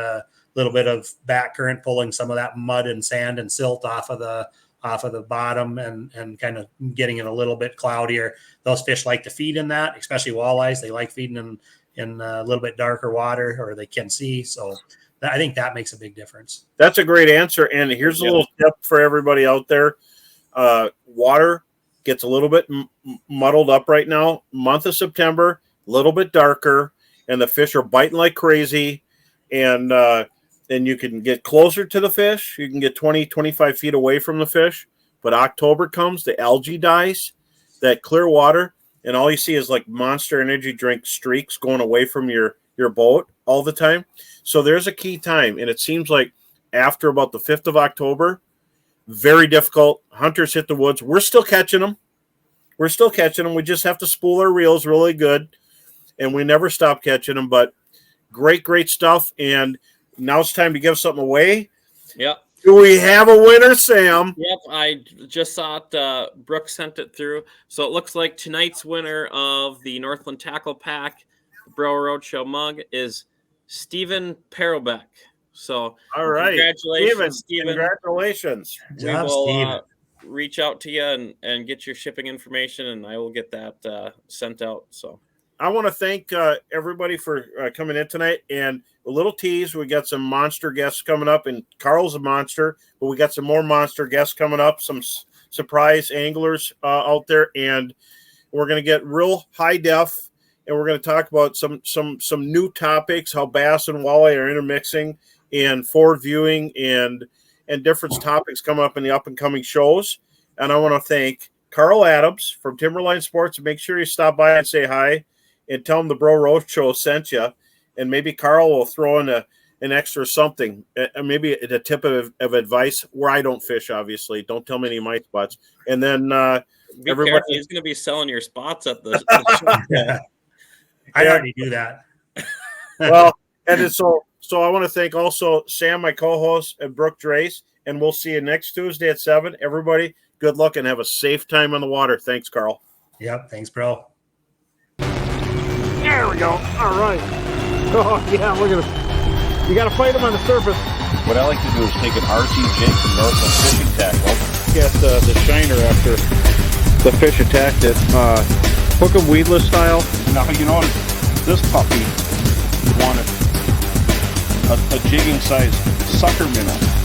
little bit of back current pulling some of that mud and sand and silt off of the bottom and kind of getting it a little bit cloudier. Those fish like to feed in that, especially walleyes. They like feeding in a little bit darker water, or they can see. So I think that makes a big difference.
That's a great answer. And here's a little tip for everybody out there. Water gets a little bit muddled up right now. Month of September, a little bit darker, and the fish are biting like crazy. And then you can get closer to the fish. You can get 20, 25 feet away from the fish. But October comes, the algae dies, that clear water, and all you see is like Monster Energy drink streaks going away from your boat all the time. So there's a key time, and it seems like after about the 5th of October, very difficult. Hunters hit the woods. We're still catching them. We just have to spool our reels really good, and we never stop catching them. But great stuff, and now it's time to give something away.
Yep.
Do we have a winner, Sam?
Yep, I just saw it. Brooke sent it through. So it looks like tonight's winner of the Northland Tackle Pack, the Bro Roadshow mug, is Stephen Perelbeck. So
all right,
congratulations, Stephen.
Congratulations.
We will reach out to you and get your shipping information, and I will get that sent out. So
I want to thank everybody for coming in tonight. And a little tease, we got some monster guests coming up, and Carl's a monster, but we got some more monster guests coming up, some surprise anglers out there, and we're going to get real high def, and we're going to talk about some new topics, how bass and walleye are intermixing, and forward viewing, and different topics coming up in the up and coming shows. And I want to thank Carl Adams from Timberline Sports. Make sure you stop by and say hi and tell him the Bro Roach Show sent you. And maybe Carl will throw in an extra something, maybe a tip of advice where I don't fish, obviously. Don't tell me any of my spots. And then
be
everybody,
careful. He's going to be selling your spots at the
Yeah. I already do that.
well, and it's so I want to thank also Sam, my co-host, and Brooke Drace. And we'll see you next Tuesday at 7. Everybody, good luck and have a safe time on the water. Thanks, Carl.
Yep. Thanks, bro.
There we go. All right. Oh, yeah, look at it. You got to fight them on the surface.
What I like to do is take an RC jig from Northland Fishing Tackle.
Get the shiner after the fish attacked it. Hook 'em weedless style.
Now, you notice this puppy wanted a jigging size sucker minnow.